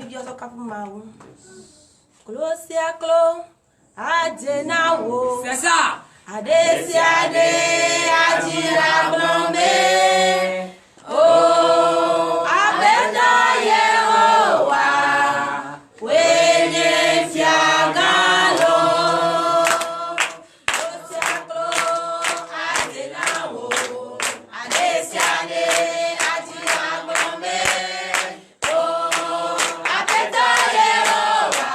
bibio so kapu mawu. Closia clo. Ajenawo. C'est ça. Adesiade ajira blombe. Oh, abeda Yehowa. Wenye fiagalo. Closia clo. Ajenawo. Adesiade ajira blombe. Oh, abeda Yehowa.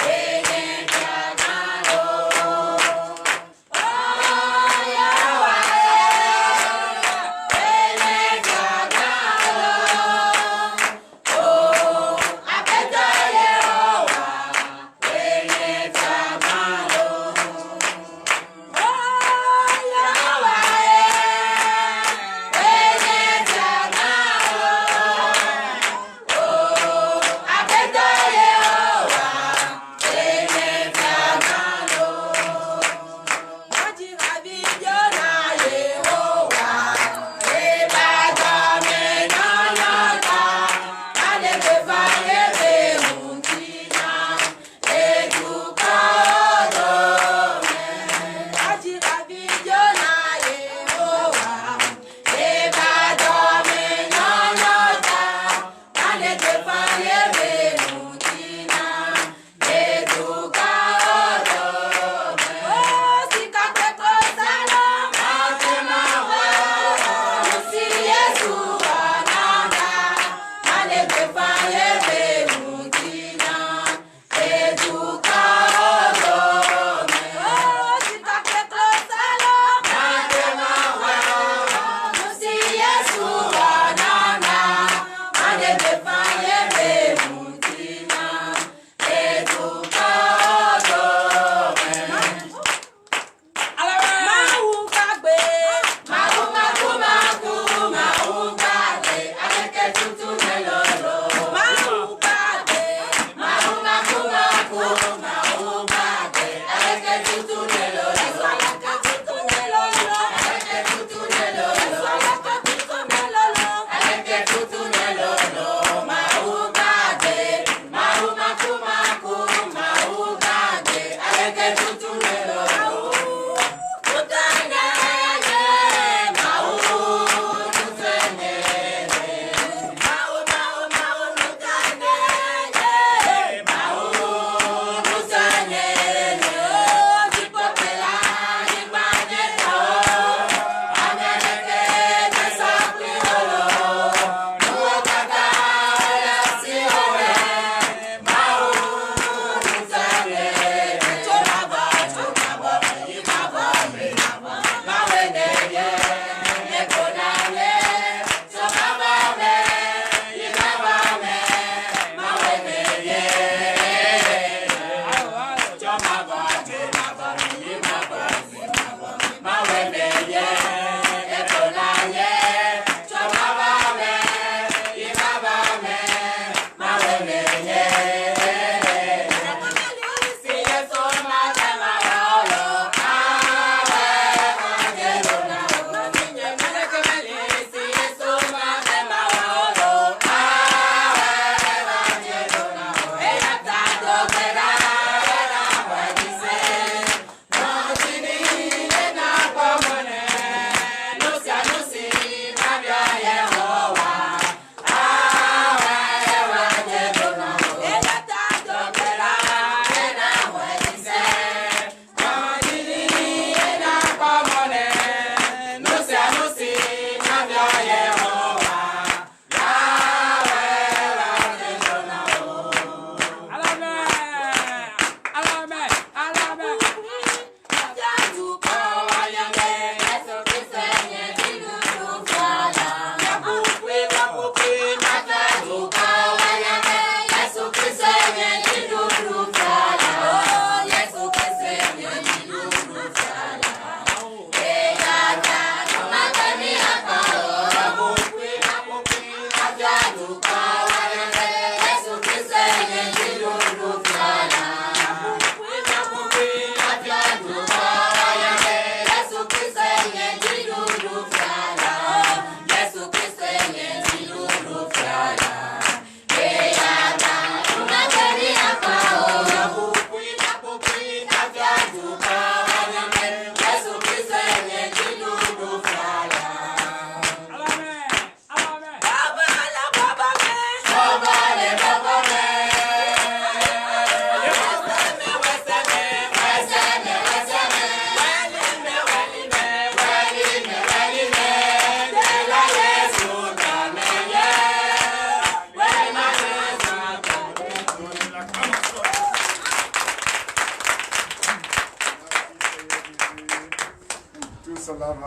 Wenye fiagalo. Oh, Yahweh.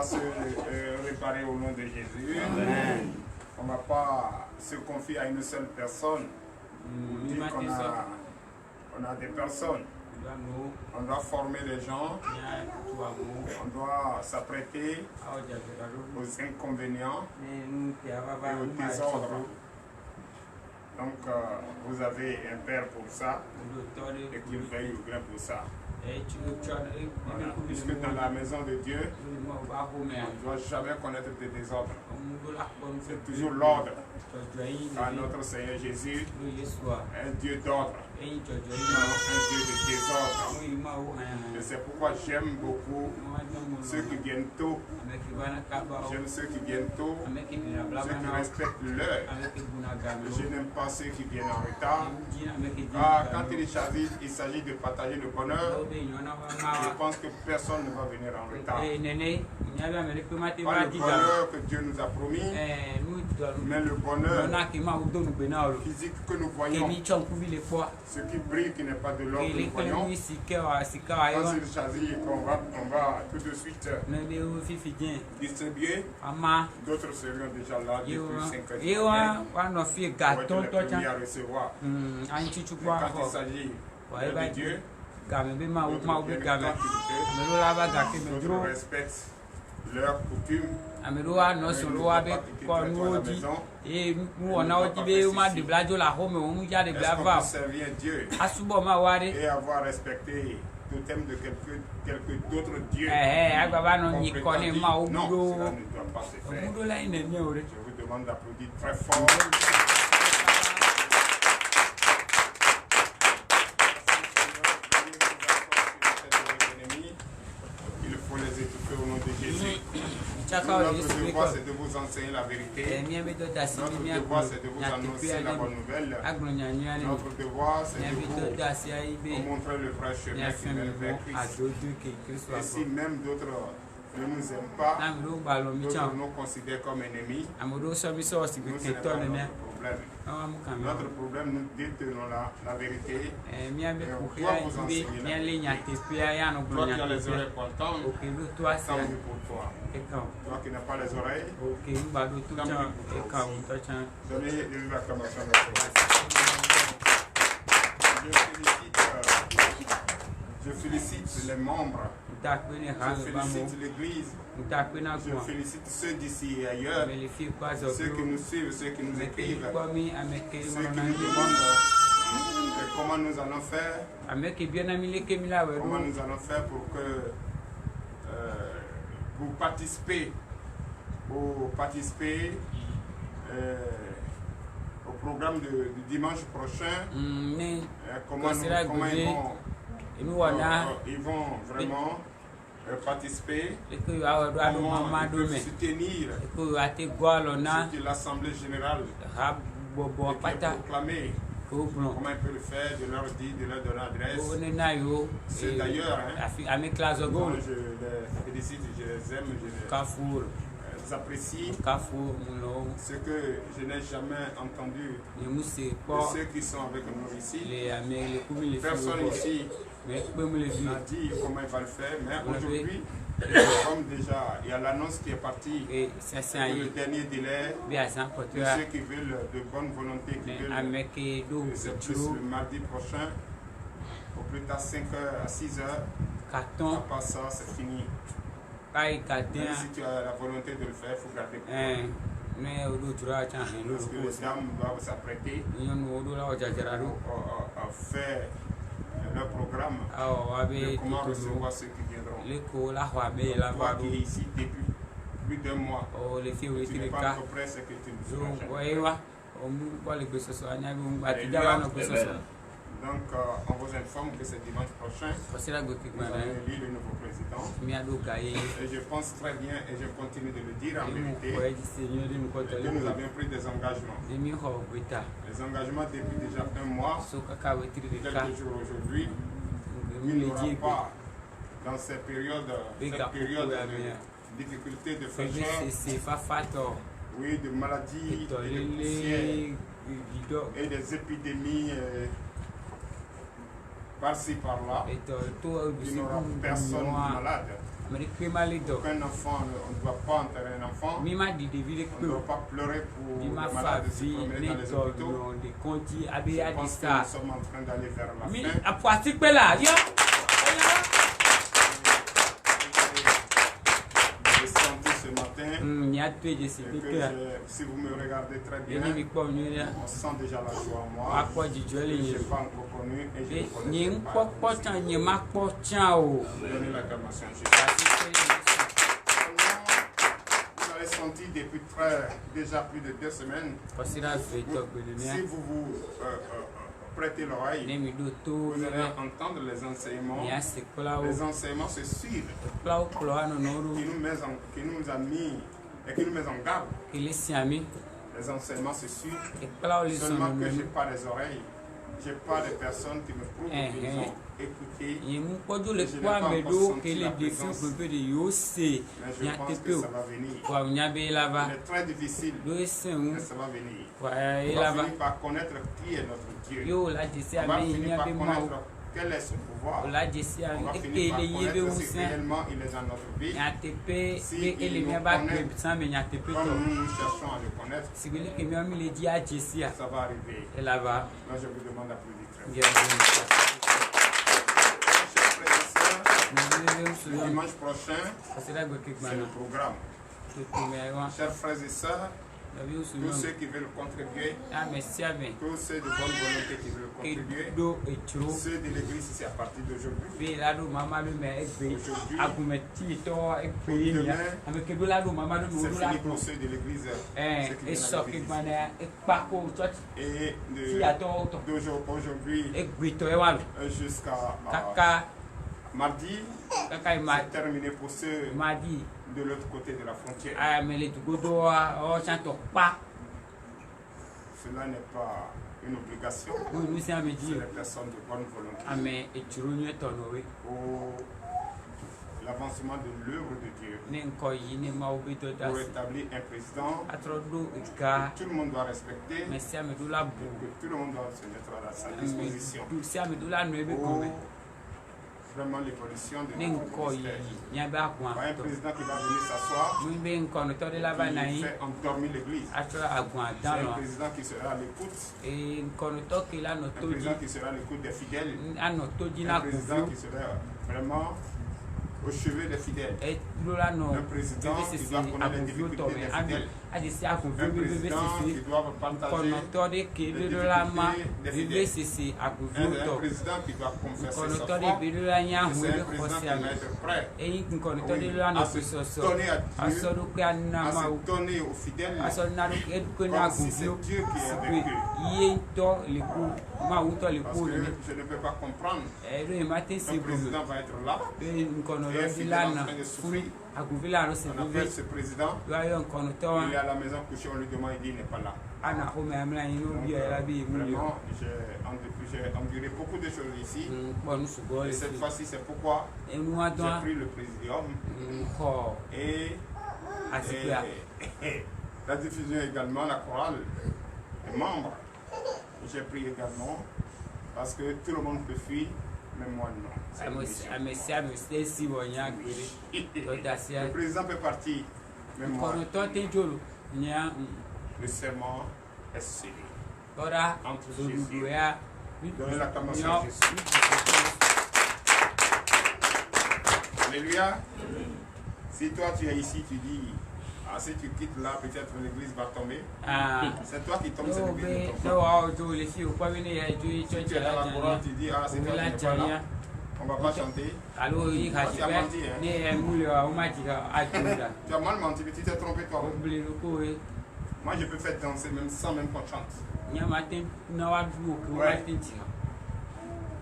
se réparer au nom de Jésus. Amen. On ne va pas se confier à une seule personne. Pour dire qu'on a des personnes. On doit former les gens. On doit s'apprêter aux inconvénients et aux désordres. Donc, vous avez un père pour ça et qu'il veille au grain pour ça. Voilà. Puisque dans la maison de Dieu, on ne doit jamais connaître de désordre. C'est toujours l'ordre. Car notre Seigneur Jésus est un Dieu d'ordre, un Dieu de désordre. Et c'est pourquoi j'aime beaucoup ceux qui viennent tôt. J'aime ceux qui viennent tôt, ceux qui respectent l'heure. Je n'aime pas ceux qui viennent en retard. Quand il s'agit de partager le bonheur, je pense que personne ne va venir en retard. Pas le bonheur que Dieu nous a promis, mais le bonheur physique que nous voyons. Ce qui brille, qui n'est pas de l'or que nous voyons. Quand il s'agit qu'on va tout de suite distribuer, d'autres seront déjà là depuis 5 ans. On va être les premiers à recevoir. Mais quand il s'agit de Dieu, d'autres respectent leurs coutumes. Ameɖewoa nɔ sɔlɔwoa be kɔ nuwo dzi eye nuwɔnawo dzi be woma de bladzo le axɔme wo ŋu dza de bla va o asubɔ ma wa ɖe agbava nɔ nyi kɔ ne ma wo buɖo la yi nene o ɖe. Notre devoir, c'est de vous enseigner la vérité. Notre devoir, c'est de vous annoncer la bonne nouvelle. Notre devoir, c'est de vous montrer le vrai chemin qui mène vers Christ. Et si même d'autres ne nous aiment pas, d'autres nous considèrent comme ennemis, nous, ce n'est pas notre problème. Notre problème, nous détenons la vérité. Et on doit vous enseigner la vérité. Toi qui as les oreilles pour entendre, tant mieux pour toi. Toi qui n'as pas les oreilles, tant mieux pour toi aussi. Donnez de vive acclamation à je félicite les membres, je félicite l'église, je félicite ceux d'ici et ailleurs, ceux qui nous suivent, ceux qui nous écrivent, ceux qui nous demandent comment nous allons faire, comment nous allons faire pour que vous participez au programme du dimanche prochain, comment ils vont vraiment participer, comment ils peuvent soutenir ce que l'Assemblée générale est proclamée, comment ils peuvent le faire, de leur dire, de leur donner l'adresse. C'est d'ailleurs, moi je les félicite, je les aime, je les apprécie. Ce que je n'ai jamais entendu de ceux qui sont avec nous ici. Personne ici n'a dit comment il va le faire, mais aujourd'hui, comme déjà il y a l'annonce qui est partie, le dernier délai, de ceux qui veulent de bonne volonté, qui veulent que c'est plus le mardi prochain, au plus tard 5h à 6h, à part ça, c'est fini. Même si tu as la volonté de le faire, il faut garder parce que les dames doivent s'apprêter à faire leur programme, de comment recevoir ceux qui viendront. Toi qui es ici depuis plus d'un mois, tu n'es pas encore prêt, c'est que tu ne seras jamais. Donc, on vous informe que c'est dimanche prochain. Nous allons élire le nouveau président. Et je pense très bien, et je continue de le dire en vérité, que nous avions pris des engagements. Les engagements depuis déjà un mois, quelques jours aujourd'hui, il n'y aura pas dans cette période de difficulté, de fraîcheur, oui, de maladies, et de poussière, et des épidémies. Par-ci, par-là, il n'y aura personne malade. Aucun enfant, on ne doit pas enterrer un enfant. On ne doit pas pleurer pour les malades de se promener dans les hôpitaux. Je pense que nous sommes en train d'aller vers la fin. J'ai senti ce matin si vous me regardez très bien, on sent déjà la joie en moi. Je n'ai pas encore connu et je ne connais pas. Donnez l'acclamation à Jésus. Vous avez senti depuis déjà plus de 2 semaines. Si vous prêtez l'oreille, vous allez entendre les enseignements. Les enseignements se suivent. Qui nous a mis et qui nous met en garde. Les enseignements se suivent. Seulement que je n'ai pas les oreilles. Je n'ai pas de personnes qui me prouvent qu'ils ont écouté. Je n'ai pas encore senti la présence. Mais je pense que ça va venir. C'est très difficile, mais ça va venir. On va finir par connaître qui est notre Dieu. On va finir par connaître quel est son pouvoir. On va finir par connaître si réellement il est dans notre vie. Si il nous connaît comme nous cherchons à le connaître, ça va arriver. Là, je vous demande d'applaudir. Le dimanche prochain, c'est le programme. Chers frères et sœurs, tous ceux qui veulent contribuer, tous ceux de bonne volonté qui veulent contribuer, ceux de l'église ici à partir d'aujourd'hui, c'est fini pour ceux de l'église d'aujourd'hui jusqu'à mardi, c'est terminé pour ceux de l'autre côté de la frontière. Cela n'est pas une obligation. C'est les personnes de bonne volonté. Pour l'avancement de l'œuvre de Dieu. Pour établir un président que tout le monde doit respecter. Que tout le monde doit se mettre à sa disposition. Vraiment l'évolution de notre ministère. Pas un président qui va venir s'asseoir qui fait endormir l'église. C'est un président qui sera à l'écoute. Un président qui sera à l'écoute des fidèles. Un président qui sera vraiment au chevet des fidèles. Un président qui doit connaître les difficultés des fidèles. Un président qui doit partager les difficultés des fidèles. Un président qui doit confesser sa foi. C'est un président qui doit être prêt à se donner à Dieu, à se donner aux fidèles, comme si c'est Dieu qui est avec eux. Parce que je ne peux pas comprendre. Un président va être là et un fidèle en train de souffrir. On appelle ce président, il est à la maison couché, on lui demande, il dit il n'est pas là. Donc, vraiment, j'ai enduré beaucoup de choses ici. Et cette fois-ci, c'est pourquoi j'ai pris le présidium. Et la diffusion également, la chorale, les membres, j'ai pris également. Parce que tout le monde peut fuir, mais moi non. Le président peut partir, mais moi. Le serment est scellé. Entre Jésus. Donnez l'acclamation à Jésus. Alléluia. Si toi tu es ici, tu dis, si tu quittes là, peut-être l'église va tomber. C'est toi qui tombes, c'est l'église qui tombe. Si tu es dans la chorale, tu dis, c'est toi qui n'es pas là. On ne va pas chanter. Tu as menti, hein? Tu as mal menti, mais tu t'es trompé toi. Moi, je peux faire danser même sans même qu'on chante. Ouais.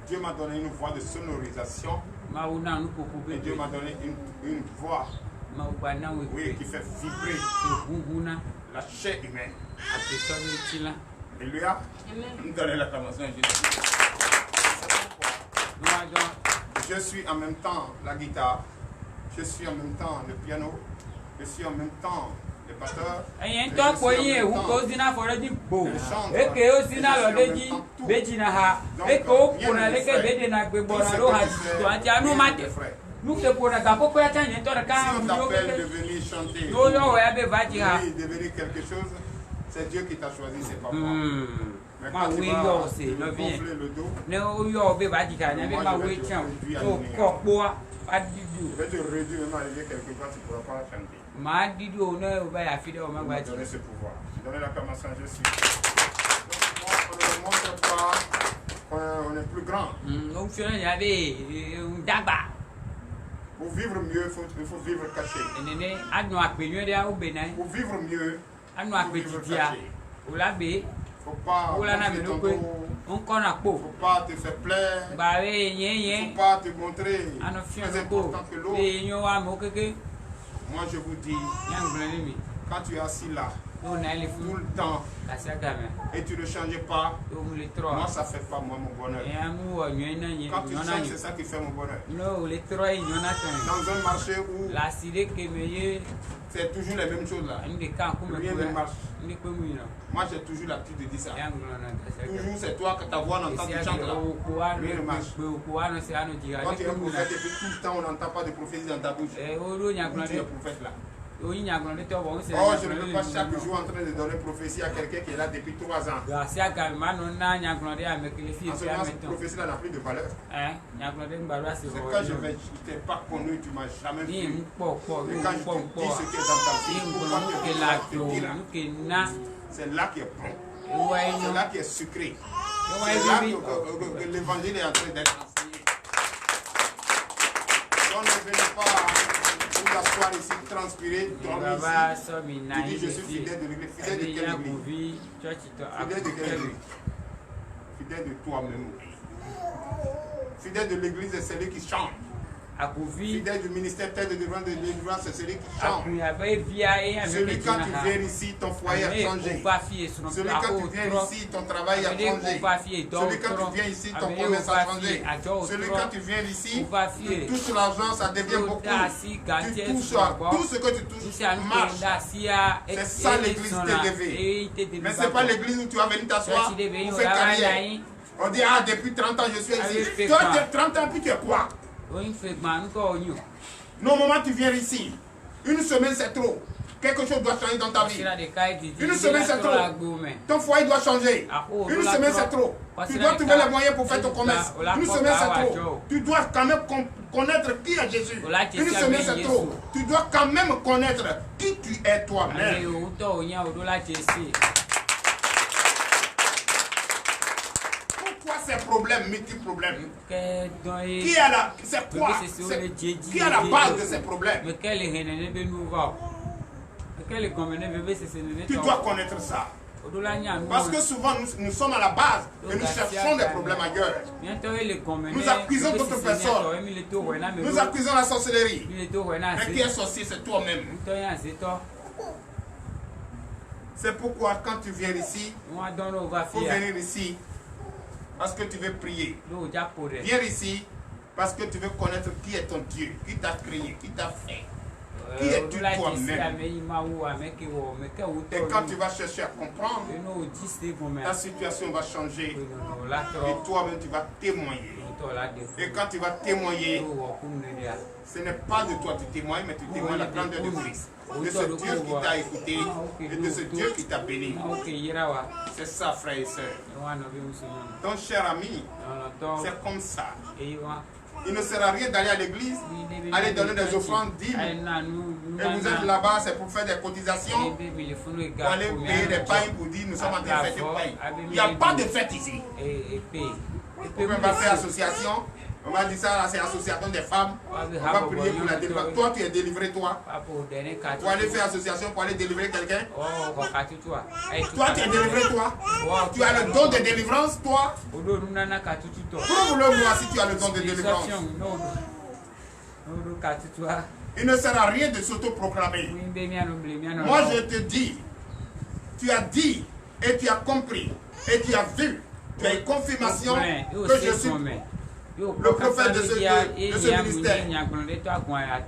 Dieu m'a donné une voix de sonorisation. Et Dieu m'a donné une voix qui fait vibrer la chair humaine. Alléluia. Nous donnons l'acclamation à Jésus. Je suis en même temps la guitare, je suis en même temps le piano, je suis en même temps le batteur, je nous faisons pour la gapo pour attendre un temps de Si quand on t'appelle de venir chanter, non non ouais be va dire de devenir quelque chose, c'est Dieu qui t'a choisi, c'est pas moi. Mais ma quand tu oui vas yo c'est te no bien gonfler le dos, ne o yo be va dire na be ma oui tiens to ko boa pas du je vais te réduire même arriver quelque part, tu ne pourras pas chanter. ma di do ne o ba ya fi de o ma Je va vais dire donner ce pouvoir. Je donne la permission, je suis. Donc, on ne montre pas qu'on est plus grand. o fi na ya be dagba Pour vivre mieux, il faut vivre caché. nene anu apenyo de o be na Pour vivre mieux, anu il faut vivre apetitia caché. o la be Il ne faut pas o la na gonfler me ton no pe dos. on kona Il po ne faut pas te faire plaire. ba we Il ne yen faut pas te montrer anu fi plus no ko important que l'autre. e yo wa mo keke Moi, je vous dis, yang blani mi quand tu es assis là, no na le tout fu le temps, kasia game et tu ne changes pas, o mu le moi, tro ça ne fait pas moi mon bonheur. e amu o nyo na nyi Quand tu no na changes, nyi c'est ça qui fait mon bonheur. no le tro e nyo na tan Dans un marché où la sire ke me ye c'est toujours les mêmes choses là, ndi kan ku me rien ko ne marche. ndi ko mu no Moi, j'ai toujours l'habitude de dire ça. yang blana kasia game Toujours, c'est toi que ta voix, on entend, tu chantes là. Rien ne marche. Quand tu es un prophète et puis tout le temps, on n'entend pas de prophétie dans ta bouche. Où tu es prophète là. Oh, je ne peux pas chaque jour en train de donner prophétie à quelqu'un qui est là depuis 3 ans. En ce moment, cette prophétie-là n'a plus de valeur. C'est quand je t'ai pas connu, tu m'as jamais vu. Et quand je te dis ce qui est dans ta vie, pourquoi tu es là, c'est là qui est bon. C'est là qui est sucré. C'est là que l'évangile est en train d'être enseigné. Donc ne venez pas vous asseoir ici, transpirer, dormir ici. Tu dis je suis fidèle de l'église. Fidèle de quelle église? Fidèle de quelle église? Fidèle de toi-même. Fidèle de l'église, c'est celui qui chante. Fidèle du ministère tête de délivrance, c'est celui qui chante. Celui quand tu viens ici, ton foyer a changé. Celui quand tu viens ici, ton travail a changé. Celui quand tu viens ici, ton commerce a changé. Celui quand tu viens ici, tu touches l'argent, ça devient beaucoup. Tu touches tout ce que tu touches marche. C'est ça l'église TDV. Mais ce n'est pas l'église où tu vas venir t'asseoir pour faire carrière. On dit, ah, depuis 30 ans je suis ici. Toi, tu as 30 ans, puis tu es quoi? Non, maman, tu viens ici. Une semaine, c'est trop. Quelque chose doit changer dans ta vie. Une semaine, c'est trop. Ton foyer doit changer. Une semaine, c'est trop. Tu dois trouver les moyens pour faire ton commerce. Une semaine, c'est trop. Tu dois quand même connaître qui est Jésus. Une semaine, c'est trop. Tu dois quand même connaître qui tu es toi-même. Pourquoi ces problèmes, multi-problèmes? Qui a la... C'est quoi? Qui a la base de ces problèmes? Tu dois connaître ça. Parce que souvent, nous sommes à la base et nous cherchons des problèmes ailleurs. Nous accusons d'autres personnes. Nous accusons la sorcellerie. Mais qui est sorcier, c'est toi-même. C'est pourquoi quand tu viens ici, il faut venir ici parce que tu veux prier. Viens ici parce que tu veux connaître qui est ton Dieu, qui t'a créé, qui t'a fait. Qui es-tu toi-même? Et quand tu vas chercher à comprendre, ta situation va changer. Et toi-même, tu vas témoigner. Et quand tu vas témoigner, ce n'est pas de toi tu témoignes, mais tu témoignes la grandeur de Christ. De ce Dieu qui t'a écouté et de ce Dieu qui t'a béni. C'est ça, frères et sœurs. Donc, cher ami, c'est comme ça. Il ne sert à rien d'aller à l'église, aller donner des offrandes, dîmes. Et vous êtes là-bas, c'est pour faire des cotisations, pour aller payer des pailles pour dire nous sommes en train de faire des pailles. Il n'y a pas de fête ici. On ne peut pas faire association. On va dire ça, c'est l'association des femmes. On va prier pour la délivrance. Toi, tu es délivré, toi. Pour aller faire association, pour aller délivrer quelqu'un. Toi, tu es délivré, toi. Tu as le don de délivrance, toi. Prouve-le moi si tu as le don de délivrance. Il ne sert à rien de s'autoproclamer. Moi, je te dis, tu as dit et tu as compris et tu as vu. Tu as une confirmation que je suis le prophète de ce ministère.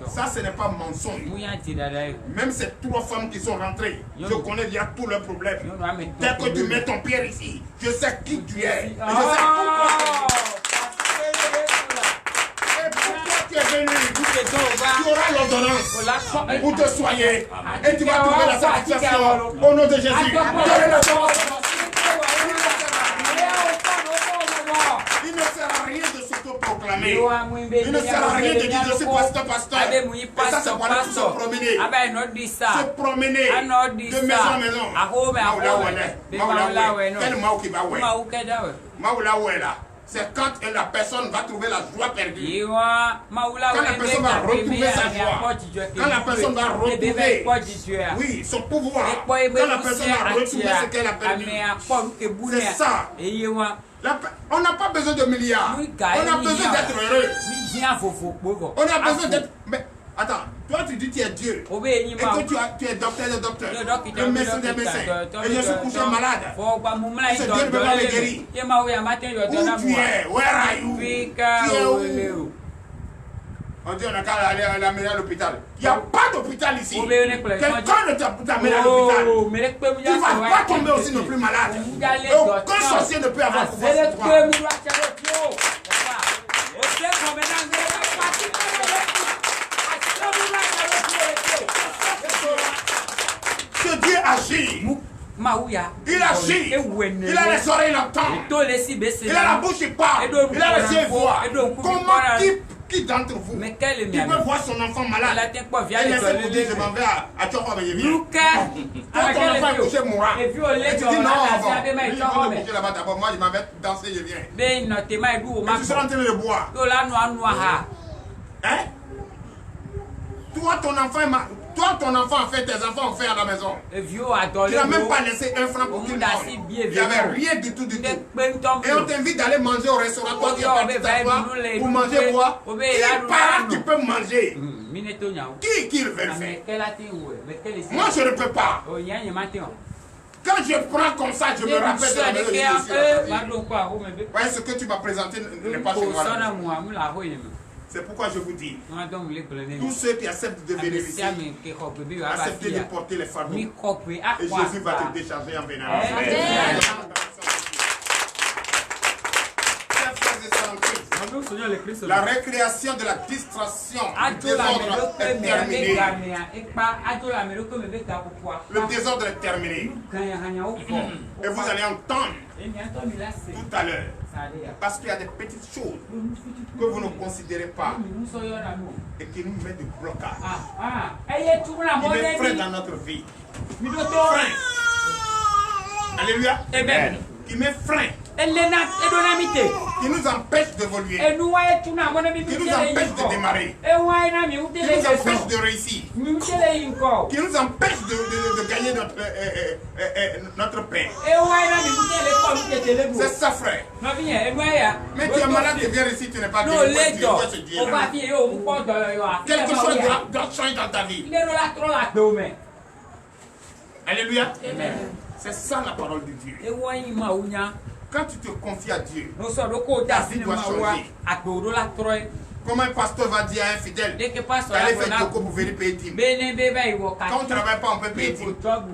Ça, ce n'est pas mensonge. Même ces 3 femmes qui sont rentrées, je connais bien tous leurs problèmes. Dès que tu mets ton pied ici, je sais qui tu es. Et je sais pourquoi tu es venu. Tu auras l'ordonnance pour te soigner. Et tu vas trouver la satisfaction au nom de Jésus. Donnez la parole. Il ne sert à rien de s'auto-proclamer. Il ne sert à rien de dire je suis pasteur. Et ça, c'est pour aller se promener. Se promener de maison en maison. Quel mao qui va ouais. C'est quand la personne va trouver la joie perdue. Quand la personne va retrouver sa joie. Quand la personne va retrouver son pouvoir. Quand la personne va retrouver ce qu'elle a perdu. C'est ça. On n'a pas besoin de milliards. On a besoin d'être heureux. On a besoin d'être... Mais attends, toi tu dis que tu es Dieu. Et que tu es docteur de docteur. Le médecin des médecins. Et je suis couché malade. Ce Dieu ne peut pas me guérir. Où tu es? Where are you? Tu es où? On dit on a qu'à aller à l'hôpital. Il n'y a pas d'hôpital ici. Quelqu'un ne t'a amené à l'hôpital. Tu ne vas pas tomber aussi non plus malade. Aucun sorcier ne peut avoir pouvoir sur toi. Que Dieu agit. Il agit. Il a les oreilles l'entendent. Il a la bouche qui parle. Il a les yeux voient. Comment qui d'entre vous qui peut voir son enfant malade et laisser pour dire je m'en vais à Tchokwa Beyevi. Quand ton enfant est couché mourant et tu dis non, il va me coucher là-bas d'abord, moi je m'en vais danser, je viens. Et tu seras en train de boire. Hein? Toi ton enfant a fait, tes enfants ont fait à la maison. Tu n'as même pas laissé un franc pour qu'il mange. Il n'y avait rien du tout. Et on t'invite d'aller manger au restaurant. Toi qui es parti t'asseoir pour manger quoi? Qui parle qui peut manger? Qui veut le faire? Moi je ne peux pas. Quand je prends comme ça, je me rappelle de la maison de Dieu. Voyez ce que tu m'as présenté n'est pas chez moi. C'est pourquoi je vous dis, tous ceux qui acceptent de venir ici, acceptez de porter les fardeaux. Et Jésus va te décharger en venant. La récréation de la distraction, le désordre est terminé. Le désordre est terminé. Et vous allez entendre tout à l'heure. Parce qu'il y a des petites choses que vous ne considérez pas et qui nous mettent du blocage. Qui met frein dans notre vie. Frein. Alléluia. Amen. Qui met frein. Qui nous empêche d'évoluer. Qui nous empêche de démarrer. Qui nous empêche de réussir. Qui nous empêche de gagner notre pain. C'est ça, frère. Mais tu es malade, tu viens ici, tu n'es pas guéri. Quelque chose doit changer dans ta vie. Alléluia. C'est ça la parole de Dieu. Quand tu te confies à Dieu, ta vie doit changer. Comment un pasteur va dire à un fidèle d'aller faire Djoko pour venir payer dîme? Quand on ne travaille pas, on peut payer dîme. Quand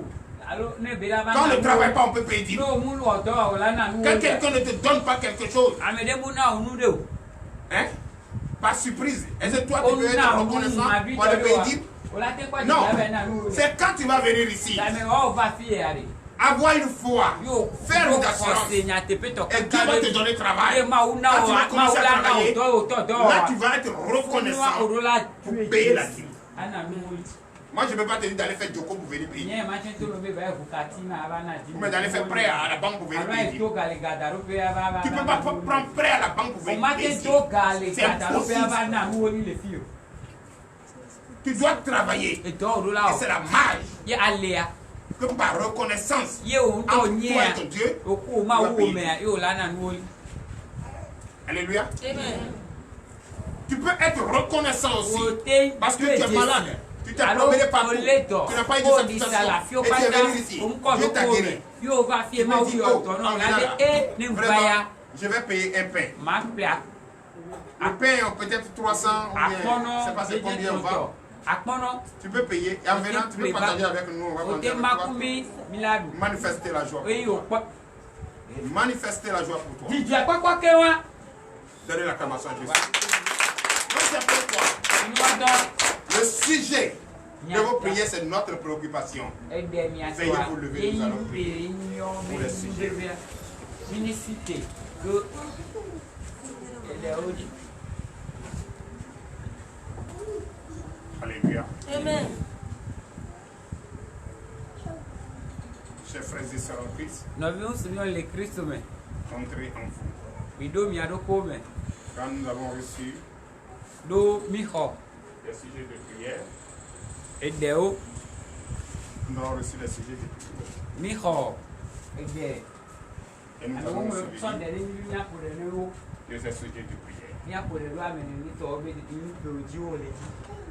on ne travaille pas, on peut payer dîme. Quand quelqu'un ne te donne pas quelque chose, hein? Par surprise, est-ce que toi tu peux être reconnaissant pour aller payer dîme? Non, c'est quand tu vas venir ici. Avoir une foi, faire une assurance, et Dieu va te donner travail. Quand tu vas commencer à travailler, là tu vas être reconnaissant pour payer la dîme. Moi je ne peux pas te dire d'aller faire Djoko pour venir payer. Mais d'aller faire prêt à la banque pour venir payer. Tu ne peux pas prendre prêt à la banque pour venir payer. C'est impossible. Tu dois travailler. Et c'est la marge. Que par reconnaissance entre toi et ton Dieu, tu vas payer. Alléluia. Tu peux être reconnaissant aussi parce que tu es malade. Tu t'es promené partout. Tu n'as pas eu de satisfaction. Et tu es venu ici. Dieu t'a guéri. Tu me dis, oh, vraiment, je vais payer un pain. Un pain, peut-être 300 ou bien, je ne sais pas c'est combien on va. Tu peux payer et en venant, tu peux partager avec nous. Manifester la joie. Manifester la joie pour toi. Donnez l'acclamation à Jésus. Non, c'est pour toi. Le sujet de vos prières, c'est notre préoccupation. Veuillez vous lever, nous allons prier pour le sujet. Alléluia. Amen. Chers frères et sœurs en Christ, entrez en vous. Quand nous avons reçu les sujets de prière, nous avons reçu les sujets de prière. Et nous avons suivi les sujets de prière.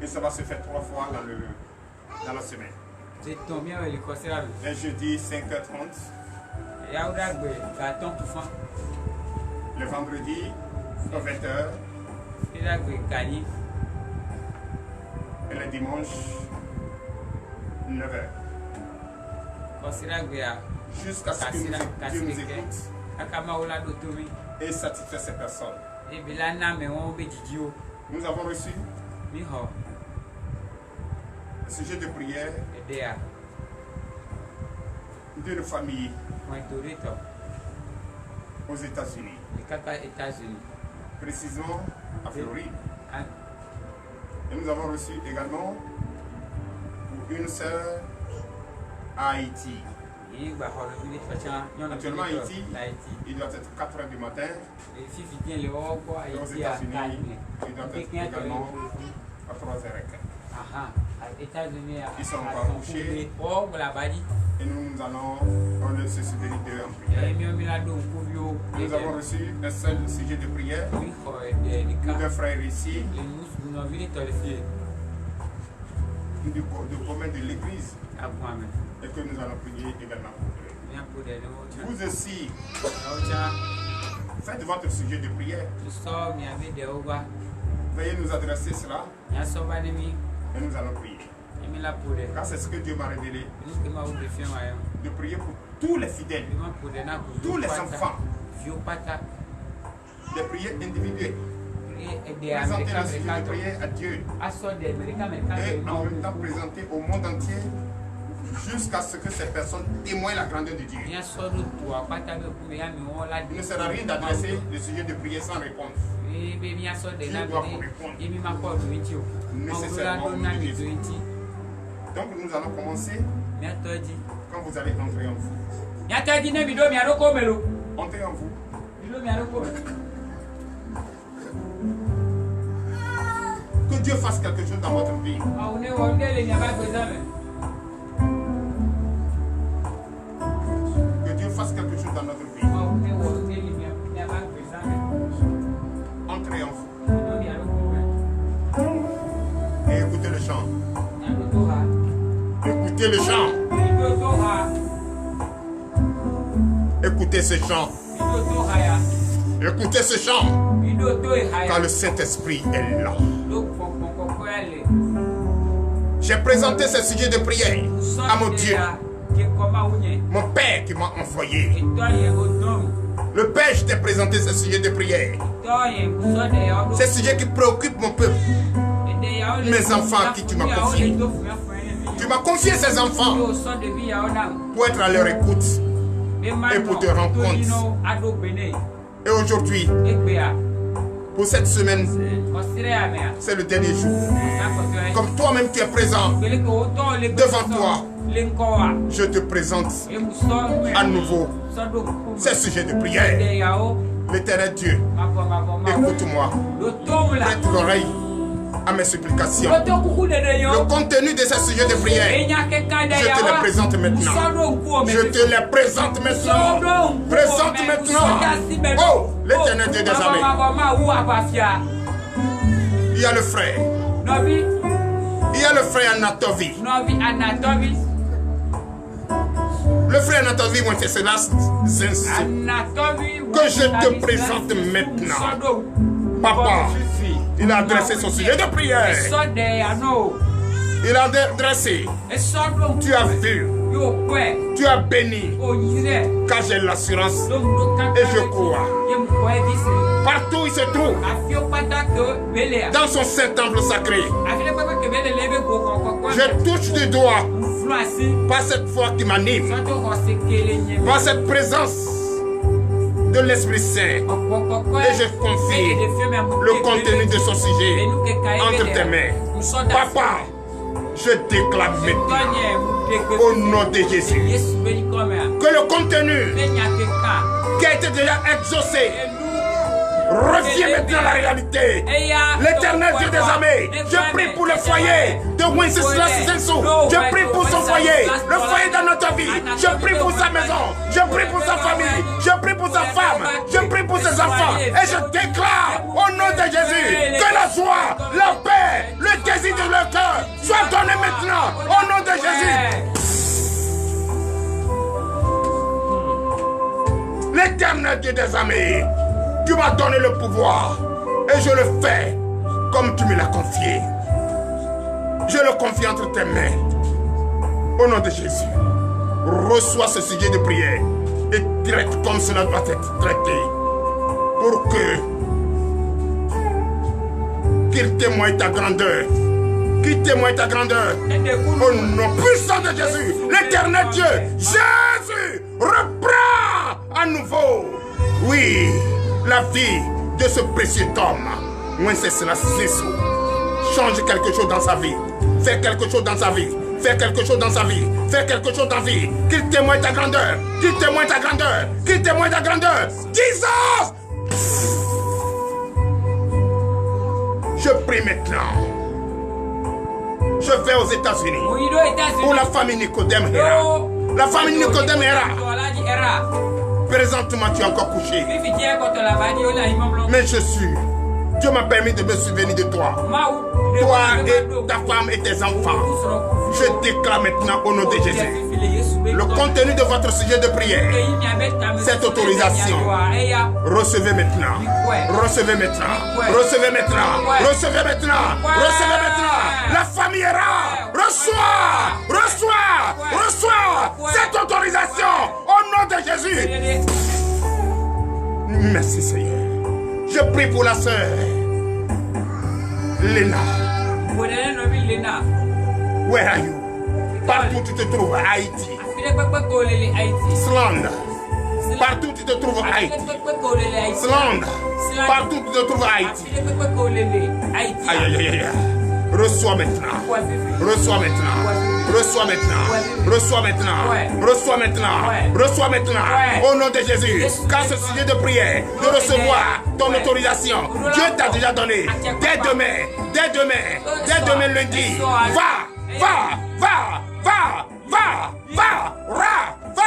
Et ça va se faire 3 fois dans la semaine. Les jeudis 5h30. Le vendredi 20h. Et le dimanche 9h. Jusqu'à ce que Dieu nous écoute et satisfait ces personnes. Nous avons reçu le sujet de prière d'une famille aux États-Unis, précisément à Floride. Et nous avons reçu également pour une sœur à Haïti. Actuellement, Haïti, il doit être 4h du matin. Et aux États-Unis, il doit être également à 3h15. Ils sont encore couchés. Et nous allons se souvenir d'eux en prière. Nous avons reçu un seul sujet de prière d'un frère ici, du commun de l'église, et que nous allons prier également pour eux. Vous aussi, faites votre sujet de prière. Veuillez nous adresser cela et nous allons prier. Car c'est ce que Dieu m'a révélé, de prier pour tous les fidèles, tous les enfants, des prières individuelles. Présenter le sujet de prière à Dieu et en même temps présenter au monde entier jusqu'à ce que ces personnes témoignent la grandeur de Dieu. Il ne sert à rien d'adresser le sujet de prière sans réponse. Dieu doit vous répondre nécessairement au nom de Jésus. Donc nous allons commencer quand vous allez entrer en vous. Entrez en vous. Que Dieu fasse quelque chose dans votre vie. Que Dieu fasse quelque chose dans notre vie. Entrez en vous. Et écoutez le chant. Écoutez le chant. Écoutez ce chant. Écoutez ce chant. Car le Saint-Esprit est là. J'ai présenté ce sujet de prière à mon Dieu, mon Père qui m'a envoyé. Le Père, je t'ai présenté ce sujet de prière. Ce sujet qui préoccupe mon peuple, mes enfants à qui tu m'as confié. Tu m'as confié ces enfants pour être à leur écoute et pour te rendre compte. Et aujourd'hui, pour cette semaine, c'est le dernier jour. Comme toi-même tu es présent devant toi, je te présente à nouveau ce sujet de prière. L'Éternel Dieu, écoute-moi, prête l'oreille à mes supplications. Le contenu de ce sujet de prière, je te le présente maintenant. Je te le présente maintenant. Présente maintenant. Oh, l'Éternel Dieu des armées. Il y a le frère. Il y a le frère Anatovi. Le frère Anatovi, moi, c'est cela que je te présente maintenant. Papa, il a adressé son sujet de prière. Il a adressé. Tu as vu Tu as béni, car j'ai l'assurance et je crois. Partout où il se trouve, dans son saint temple sacré, je touche du doigt par cette foi qui m'anime, par cette présence de l'Esprit Saint, et je confie le contenu de son sujet entre tes mains. Papa, je déclare maintenant au nom de Jésus que le contenu qui a été déjà exaucé revient maintenant à la réalité. L'Éternel Dieu des armées, je prie pour le foyer de Wenceslas Sensou. Je prie pour son foyer, le foyer dans notre vie. Je prie pour sa maison, je prie pour sa famille, je prie pour sa femme, je prie pour ses enfants. Et je déclare au nom de Jésus que la joie, la paix, le désir de leur cœur soient donnés maintenant au nom de Jésus. L'Éternel Dieu des armées, tu m'as donné le pouvoir et je le fais comme tu me l'as confié. Je le confie entre tes mains. Au nom de Jésus, reçois ce sujet de prière et traite comme cela doit être traité pour qu'il témoigne ta grandeur. Qu'il témoigne ta grandeur. Au nom puissant de Jésus, l'Éternel Dieu, Jésus, reprend à nouveau. Oui, la vie de ce précieux homme. Wenceslas Sensou. Change quelque chose dans sa vie. Fais quelque chose dans sa vie. Fais quelque chose dans sa vie. Fais quelque chose dans sa vie. Qu'il témoigne ta grandeur. Qu'il témoigne ta grandeur. Qu'il témoigne ta grandeur. Jesus! Je prie maintenant. Je vais aux États-Unis. Pour la famille Nicodème Hera. La famille Nicodème Hera. Présentement, tu es encore couché. Mais je suis. Dieu m'a permis de me souvenir de toi. Toi et ta femme et tes enfants. Je déclare maintenant au nom de Jésus le contenu de votre sujet de prière. Cette autorisation. Recevez maintenant. Recevez maintenant. Recevez maintenant. Recevez maintenant. Recevez maintenant. La famille est là. Reçois. Reçois. Reçois cette autorisation au nom de Jésus. Merci Seigneur. Je prie pour la sœur Lena. Where are you? Partout où tu te trouves à Haïti. Slande. Partout où tu te trouves à Haïti. Slande. Partout où tu te trouves à Haïti. Aïe, aïe, aïe, aïe. Reçois maintenant. Reçois maintenant. Reçois maintenant. Reçois maintenant. Reçois maintenant. Reçois maintenant. Au nom de Jésus. Car ce sujet de prière, de recevoir ton autorisation, Dieu t'a déjà donné. Dès demain lundi. Va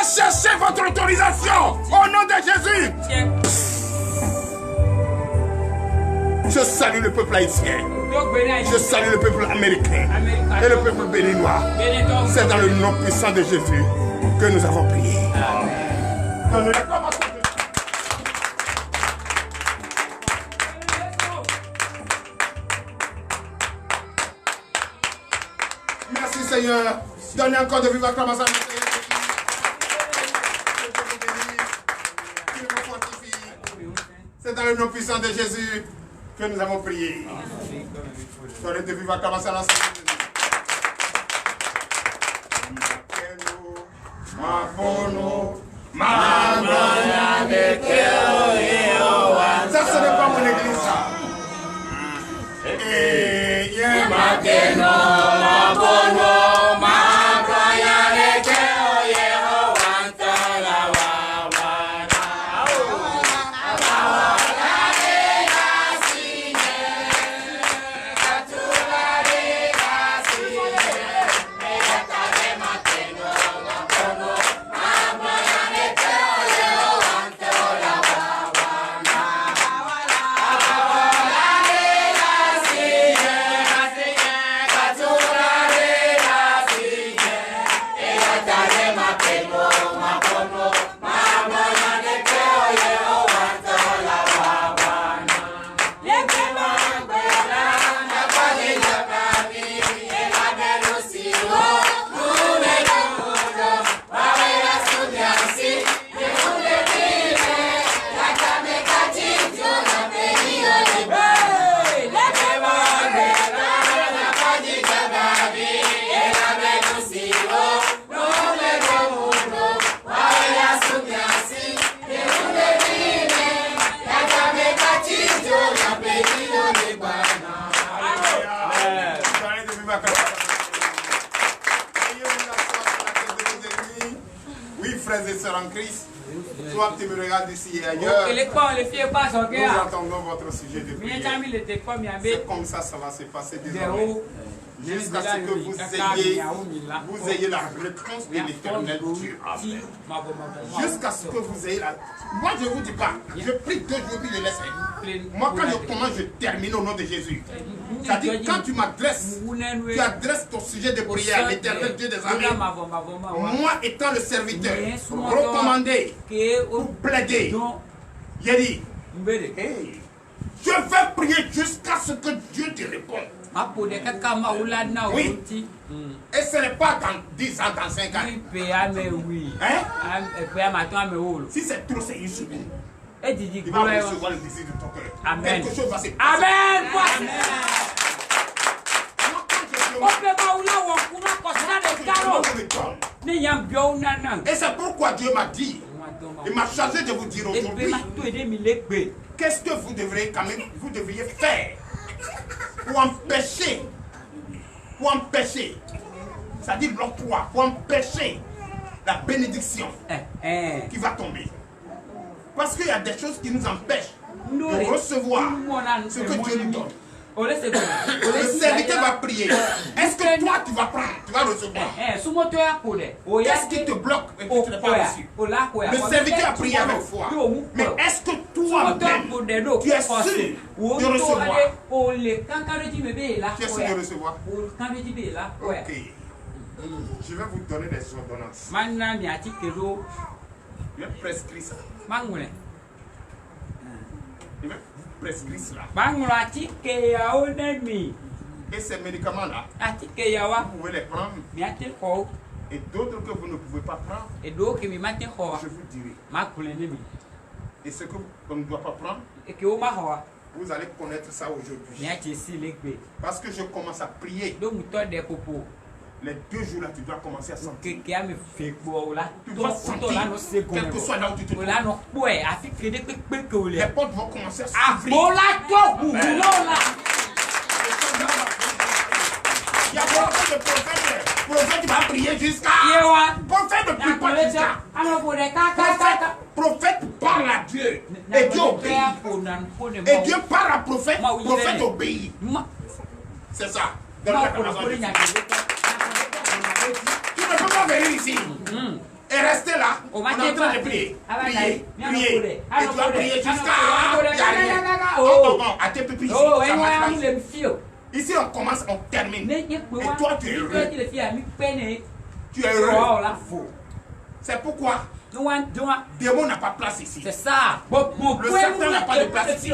chercher votre autorisation. Au nom de Jésus. Je salue le peuple haïtien. Je salue le peuple américain et le peuple béninois. C'est dans le nom puissant de Jésus que nous avons prié. Merci Seigneur. Donnez encore de vive acclamation. C'est dans le nom puissant de Jésus que nous avons prié. Donnez de vive acclamation à l'ensemble. Ça, ce n'est pas mon église. frères et sœurs en Christ, toi tu me regardes d'ici et ailleurs, nous attendons votre sujet de prière. C'est comme ça va se passer désormais. Jusqu'à ce que vous ayez la réponse de l'éternel Dieu. Jusqu'à ce que vous ayez la... Moi je ne vous dis pas, je prie 2 jours puis je laisse. Moi quand je commence, je termine au nom de Jésus. C'est-à-dire quand tu m'adresses, tu adresses ton sujet de prière à l'éternel Dieu des armées. Moi étant le serviteur, recommandé pour plaider, j'ai dit, hey, je vais prier jusqu'à ce que Dieu te réponde. Oui. Et ce n'est pas dans 10 ans, dans 5 ans. Hein? Si c'est trop, c'est une seconde. Il va recevoir le désir de ton cœur. Amen. Quelque chose va se passer. Amen. Et c'est pourquoi Dieu m'a dit, il m'a chargé de vous dire aujourd'hui, qu'est-ce que vous devriez quand même, vous devriez faire pour empêcher, c'est-à-dire l'octroi, pour empêcher la bénédiction qui va tomber. Parce qu'il y a des choses qui nous empêchent de recevoir ce que Dieu nous donne. Le serviteur va prier. Est-ce que toi tu vas prendre, tu vas recevoir? Qu'est-ce qui te bloque et que tu n'as pas reçu? Le serviteur a prié avec foi. Mais est-ce que toi-même tu es sûr de recevoir? Tu es sûr de recevoir? Ok. Je vais vous donner des ordonnances. Je vais prescrire ça. Je vais prescrire cela. Et ces médicaments-là, vous pouvez les prendre. Et d'autres que vous ne pouvez pas prendre, je vous dirai. Et ce que on ne doit pas prendre, vous allez connaître ça aujourd'hui. Parce que je commence à prier. Les 2 jours là, tu dois commencer à sentir. Tu dois sentir, quel que soit là où tu te trouves. Les portes vont commencer à s'ouvrir. Il y a beaucoup de prophètes. Prophète va prier jusqu'à... Prophète ne prie pas jusqu'à... Prophète parle à Dieu. Et Dieu obéit. Et Dieu parle à prophète. Prophète obéit. C'est ça. Dans la tu ne peux pas venir ici et rester là. On est en train de prier. Prier. Et tu vas prier jusqu'à... à tes pupilles. Ici on commence, on termine. Et toi tu es heureux. Tu es heureux. C'est pourquoi le démon n'a pas place ici. C'est ça. Le Satan n'a pas de place ici.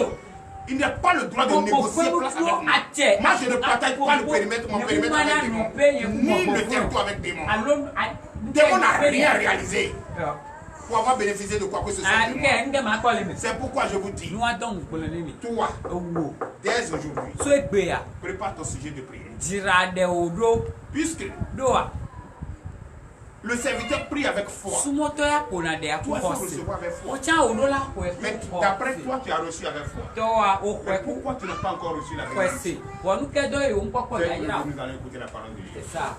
Il n'a pas le droit de négocier place avec moi. Moi, je ne partage pas le périmètre, mon périmètre avec démon. Ni le territoire avec démon. Démon n'a rien réalisé pour avoir bénéficié de quoi que ce soit. C'est pourquoi je vous dis, toi, dès aujourd'hui, prépare ton sujet de prière. Puisque le serviteur prie avec foi. Toi, il faut recevoir avec foi. Mais d'après toi, tu as reçu avec foi. Mais pourquoi tu n'as pas encore reçu la bénédiction? Nous allons écouter la parole de Dieu. C'est ça.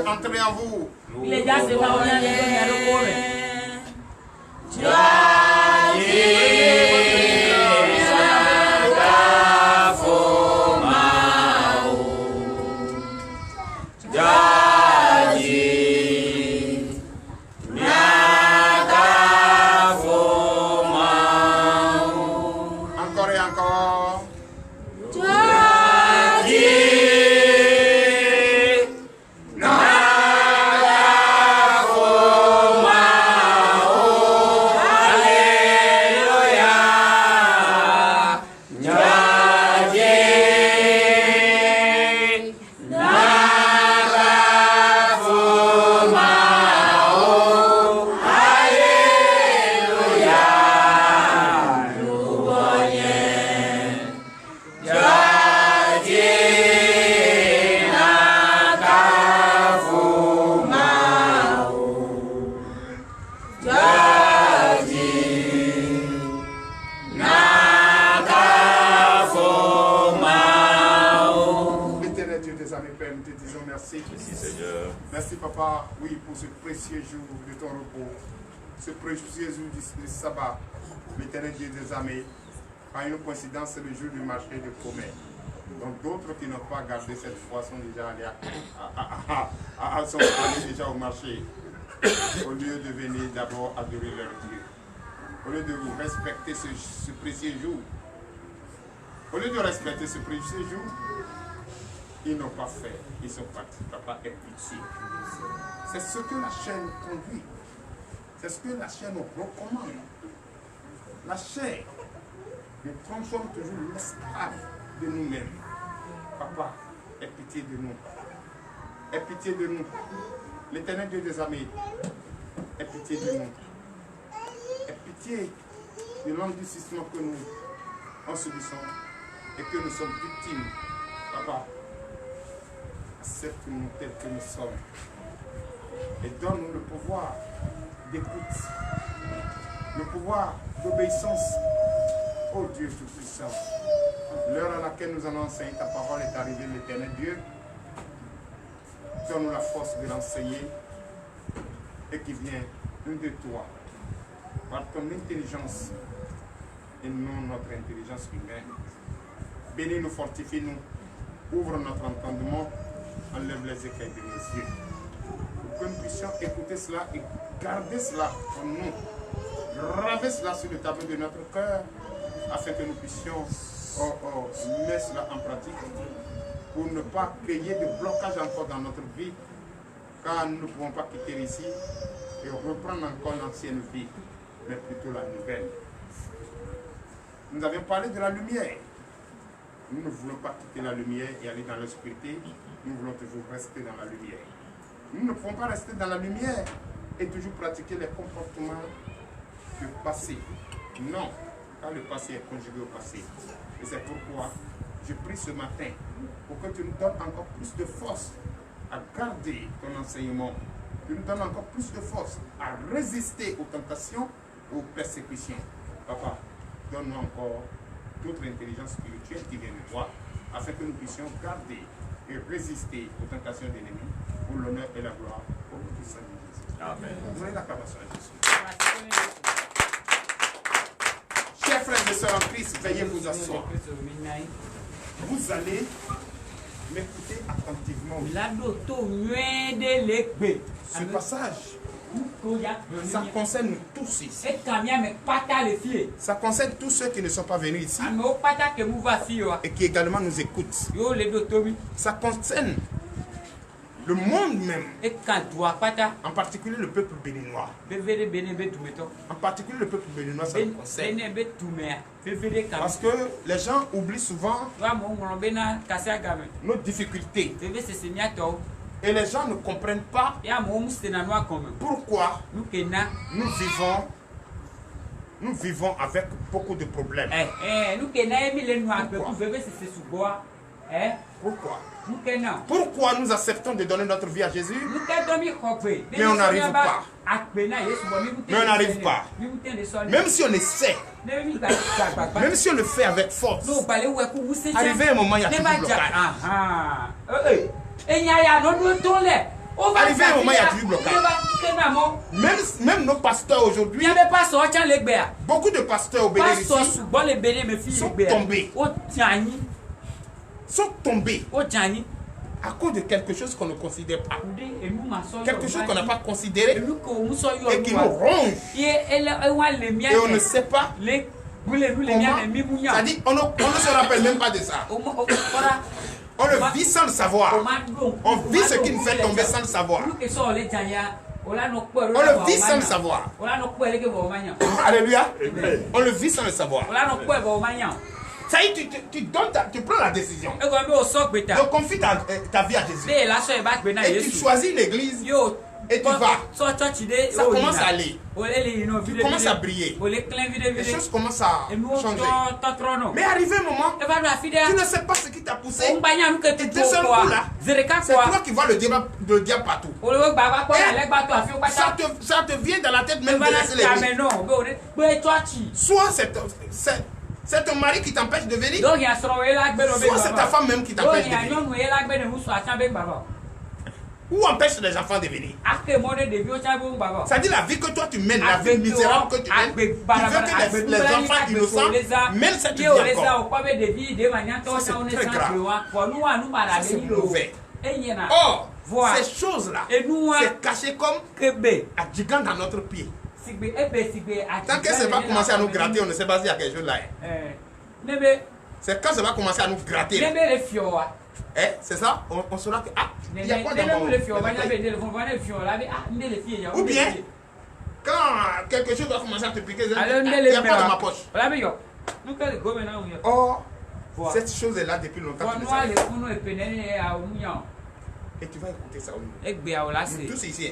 Entrez en vous. Encore et encore. Éternel Dieu des armées, Père, nous te disons merci. Merci Seigneur. Merci Papa, oui, pour ce précieux jour de ton repos, ce précieux jour du sabbat. L'Éternel Dieu des armées, par une coïncidence, c'est le jour du marché de commerce. Donc d'autres qui n'ont pas gardé cette foi sont déjà allés, sont allés déjà au marché, au lieu de venir d'abord adorer leur Dieu. Au lieu de respecter ce précieux jour, au lieu de respecter ce précieux jour, ils n'ont pas fait, ils sont partis. Papa est pitié. C'est ce que la chair nous conduit. C'est ce que la chair nous recommande. La chair nous transforme toujours l'esclave de nous-mêmes. Papa, aie pitié de nous. Aie pitié de nous. L'Éternel Dieu des armées, aie pitié de nous. Aie pitié de l'endurcissement que nous en subissons et que nous sommes victimes. Papa, accepte-nous tels que nous sommes et donne-nous le pouvoir d'écoute, le pouvoir d'obéissance au Dieu Tout-Puissant. L'heure à laquelle nous allons enseigner ta parole est arrivée, l'Éternel Dieu. Donne-nous la force de l'enseigner et qui vient de toi, par ton intelligence et non notre intelligence humaine. Bénis-nous, fortifie-nous, ouvre notre entendement, enlève les écailles de nos yeux. Pour que nous puissions écouter cela et garder cela en nous. Graver cela sur le tableau de notre cœur, afin que nous puissions mettre cela en pratique, pour ne pas créer de blocage encore dans notre vie, car nous ne pouvons pas quitter ici et reprendre encore l'ancienne vie, mais plutôt la nouvelle. Nous avions parlé de la lumière. Nous ne voulons pas quitter la lumière et aller dans l'obscurité. Nous voulons toujours rester dans la lumière. Nous ne pouvons pas rester dans la lumière et toujours pratiquer les comportements du passé. Non, car le passé est conjugué au passé. Et c'est pourquoi je prie ce matin pour que tu nous donnes encore plus de force à garder ton enseignement. Tu nous donnes encore plus de force à résister aux tentations, aux persécutions. Papa, donne-nous encore toute l'intelligence spirituelle qui vient de toi, afin que nous puissions garder et résister aux tentations de l'ennemi pour l'honneur et la gloire au nom du Seigneur Jésus. Amen. Donnez l'acclamation à Jésus. Chers frères et sœurs en Christ, veuillez vous asseoir. Vous allez m'écouter attentivement. Ce passage, ça concerne nous tous ici. Ça concerne tous ceux qui ne sont pas venus ici et qui également nous écoutent. Ça concerne le monde même, en particulier le peuple béninois. En particulier le peuple béninois, ça le concerne. Parce que les gens oublient souvent nos difficultés. Et les gens ne comprennent pas pourquoi nous vivons avec beaucoup de problèmes. Pourquoi? Pourquoi nous acceptons de donner notre vie à Jésus, mais on n'arrive pas? Mais on n'arrive pas. Même si on essaie, même si on le fait avec force, arrivé un moment, il y a toujours blocage. Arrivé un moment, il y a toujours blocage. Même nos pasteurs aujourd'hui, beaucoup de pasteurs au Bénin ici sont tombés à cause de quelque chose qu'on ne considère pas. Quelque chose qu'on n'a pas considéré et qui nous ronge. Et on ne sait pas comment. C'est-à-dire, on ne se rappelle même pas de ça. On le vit sans le savoir. On vit ce qui nous fait tomber sans le savoir. On le vit sans le savoir. Alléluia. On le vit sans le savoir. Ça y est, tu prends la décision. Tu confies ta vie à Jésus. Et tu choisis l'église. Et tu vas. Ça commence à aller. Tu commences à briller. Les choses commencent à changer. Mais arrivé un moment, tu ne sais pas ce qui t'a poussé. Et d'un seul coup là, c'est toi qui vois le diable partout. Et ça te vient dans la tête même de laisser l'église. Soit C'est ton mari qui t'empêche de venir. Donc il y a son là Soit c'est ta femme même qui t'empêche de venir. Ou empêche les enfants de venir. Ça dit la vie que toi tu mènes, la vie misérable que tu mènes. Tu veux que les enfants innocents mènent cette vie encore. Ça c'est très grave. C'est mauvais. Or, ces choses-là, c'est caché comme un gigant dans notre pied. Tant que ça va commencer à nous gratter, on ne sait pas s'il y a quelque chose là. C'est quand ça va commencer à nous gratter. C'est ça, on saura que il y a quoi dans mon... Ou bien, quand quelque chose va commencer à te piquer, il y a quoi dans ma poche. Or, cette chose est là depuis longtemps. Et tu vas écouter ça au nous. Tous ici.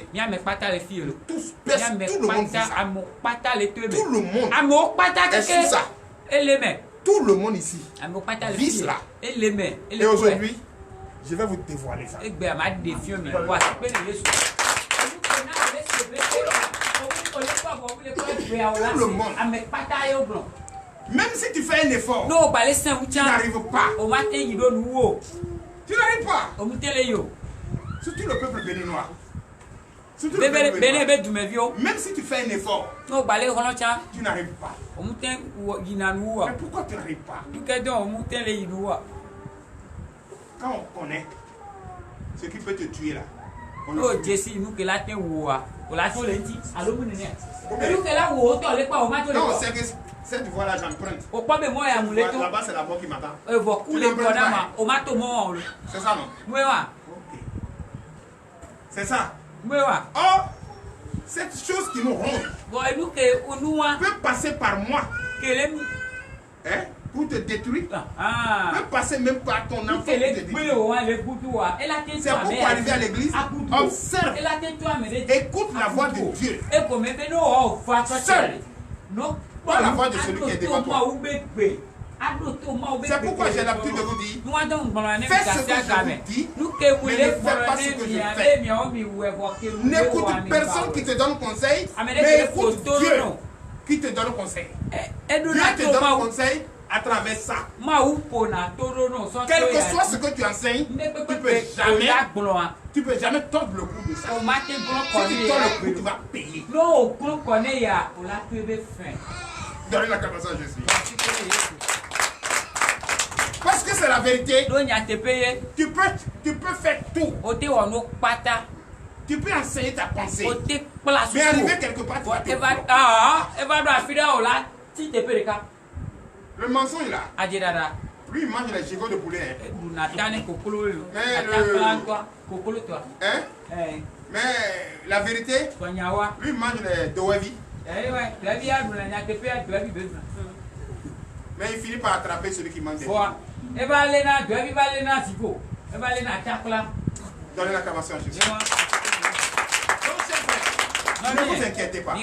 Tous, tout le monde dit ça. Tout le monde est sous ça. Tout le monde ici vit cela. Et aujourd'hui, je vais vous dévoiler ça. Tout le monde. Même si tu fais un effort, tu n'arrives pas. Tu n'arrives pas. Surtout le peuple béninois. Surtout le peuple béninois. Même si tu fais un effort, tu n'arrives pas. Mais pourquoi tu n'arrives pas? Quand on connaît ce qui peut te tuer là, on le fait. Non, c'est que cette voie là j'emprunte. Là-bas c'est la mort qui m'attend. C'est ça non? Ok. C'est ça. Oh, cette chose qui nous ronge peut passer par moi. Pour te détruire. Peut passer même par ton enfant pour te détruire. C'est pourquoi arriver à l'église, observe, écoute la voix de Dieu. Seul. Pas la voix de celui qui est devant toi. C'est pourquoi j'ai l'habitude de vous dire, faites ce que je vous dis, mais ne faites pas ce que je fais. N'écoute personne qui te donne conseil, mais écoute Dieu qui te donne conseil. Dieu te donne conseil à travers ça. Quel que soit ce que tu enseignes, tu peux jamais tordre le cou de ça. Si tu tords le cou, tu vas payer. Donnez la caméra, je suis. Parce que c'est la vérité. Tu peux faire tout. Tu peux enseigner ta pensée. Mais arriver quelque part, tu vas te le mensonge là. Lui il mange les gigots de poulet. Mais la vérité, lui il mange les doevi. Mais il finit par attraper celui qui mange des gigots. Donnez la caméra, je suis. Ne vous inquiétez pas.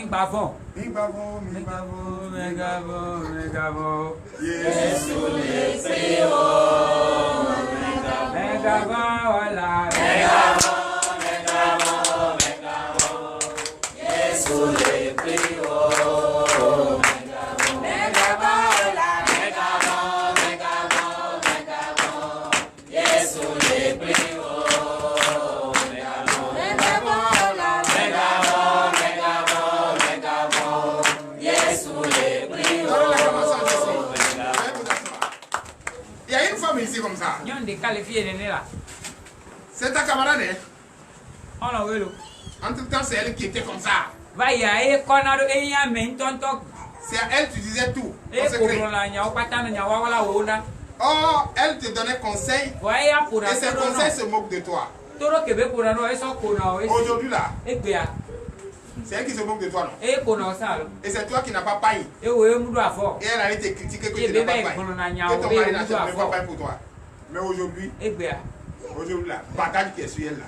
Ici comme ça. C'est ta camarade, hein? En tout temps, c'est elle qui était comme ça. C'est à elle que tu disais tout. Oh, elle te donnait conseil. Et ses conseils se moquent de toi. Aujourd'hui là, c'est elle qui se moque de toi, non? Et c'est toi qui n'as pas paille. Et elle allait te critiquer que tu n'as pas paille. Que ton mari n'achète même pas paille pour toi. Mais aujourd'hui, là, bagage qui est sur elle là.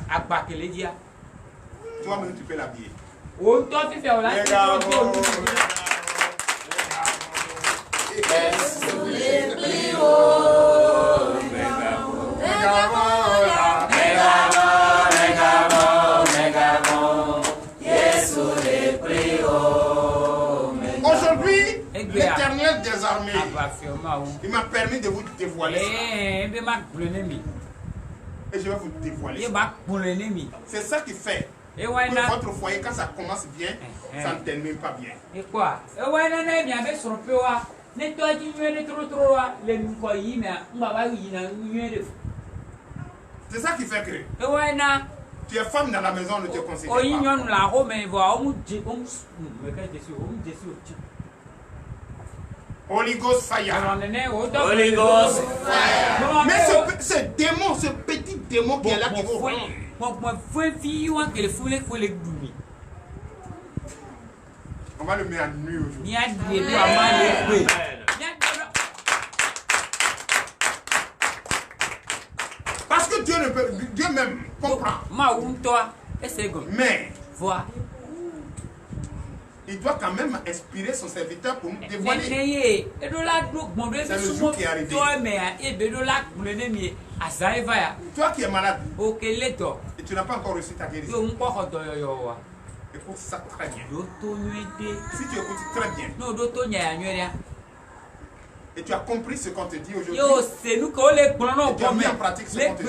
Toi-même tu peux l'habiller. Aujourd'hui, l'Éternel des armées Il m'a permis de vous dévoiler ça. Et je vais vous dévoiler ça. C'est ça qui fait que votre foyer, quand ça commence bien, ça ne termine pas bien. C'est ça qui fait que tu es femme dans la maison, on ne te considère pas. Holy Ghost fire. Holy Ghost fire. Mais ce démon, ce petit démon qui est là, qui vous rend. On va le mettre à nuit aujourd'hui. Parce que Dieu ne peut, Dieu même comprend. Mais il doit quand même inspirer son serviteur pour nous dévoiler. C'est le jour qui est arrivé. Toi qui es malade et tu n'as pas encore reçu ta guérison. Écoute ça très bien. Si tu écoutes très bien et tu as compris ce qu'on te dit aujourd'hui, et tu as mis en pratique ce qu'on te dit,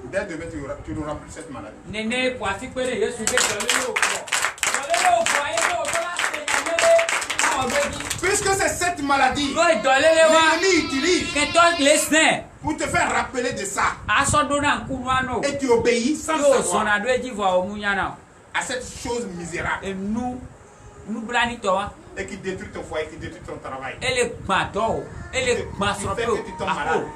dès demain tu n'auras plus cette maladie. Puisque c'est cette maladie l'ennemi utilise pour te faire rappeler de ça, et tu obéis sans savoir à cette chose misérable et qui détruit ton foyer, qui détruit ton travail, qui fait que tu tombes malade,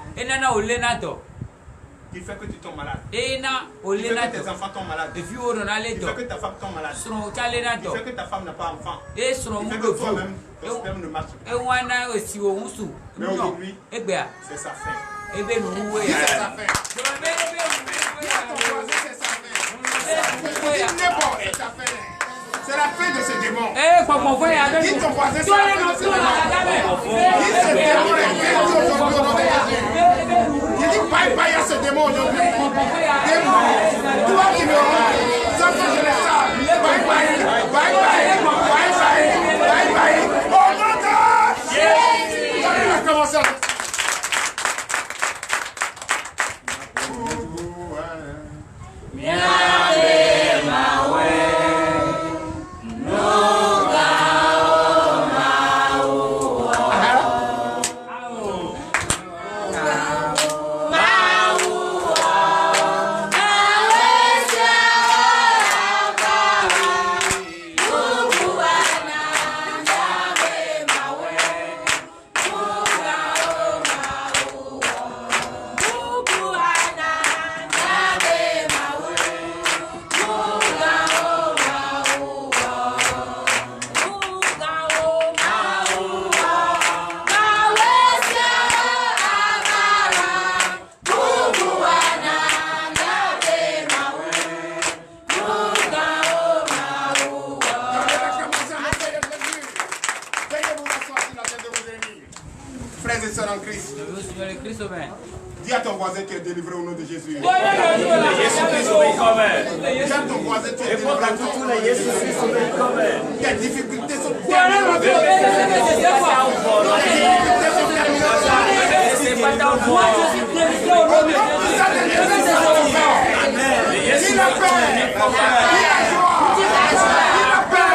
qui fait que tu tombes malade, qui fait que tes enfants tombent malades, qui fait que ta femme tombe malade, qui fait que ta femme n'a pas d'enfant, qui fait que toi-même ton sperme ne marche pas. Mais aujourd'hui, c'est sa fin. C'est sa fin. C'est la fin de ce démon. Dis ton voisin, c'est la fin de ce démon. Dis ce démon est il dit bye bye à ce démon aujourd'hui. Démon, toi qui me rends, ça fait je le sens. Bye bye, bye bye, bye bye, bye bye. Oh mon Dieu! On va commencer. Dis à ton voisin qui est délivré au nom de Jésus. Dis à ton voisin qui est délivré au nom de Jésus. Tes difficultés sont terminées. Dis la paix. Dis la joie. Dis la paix.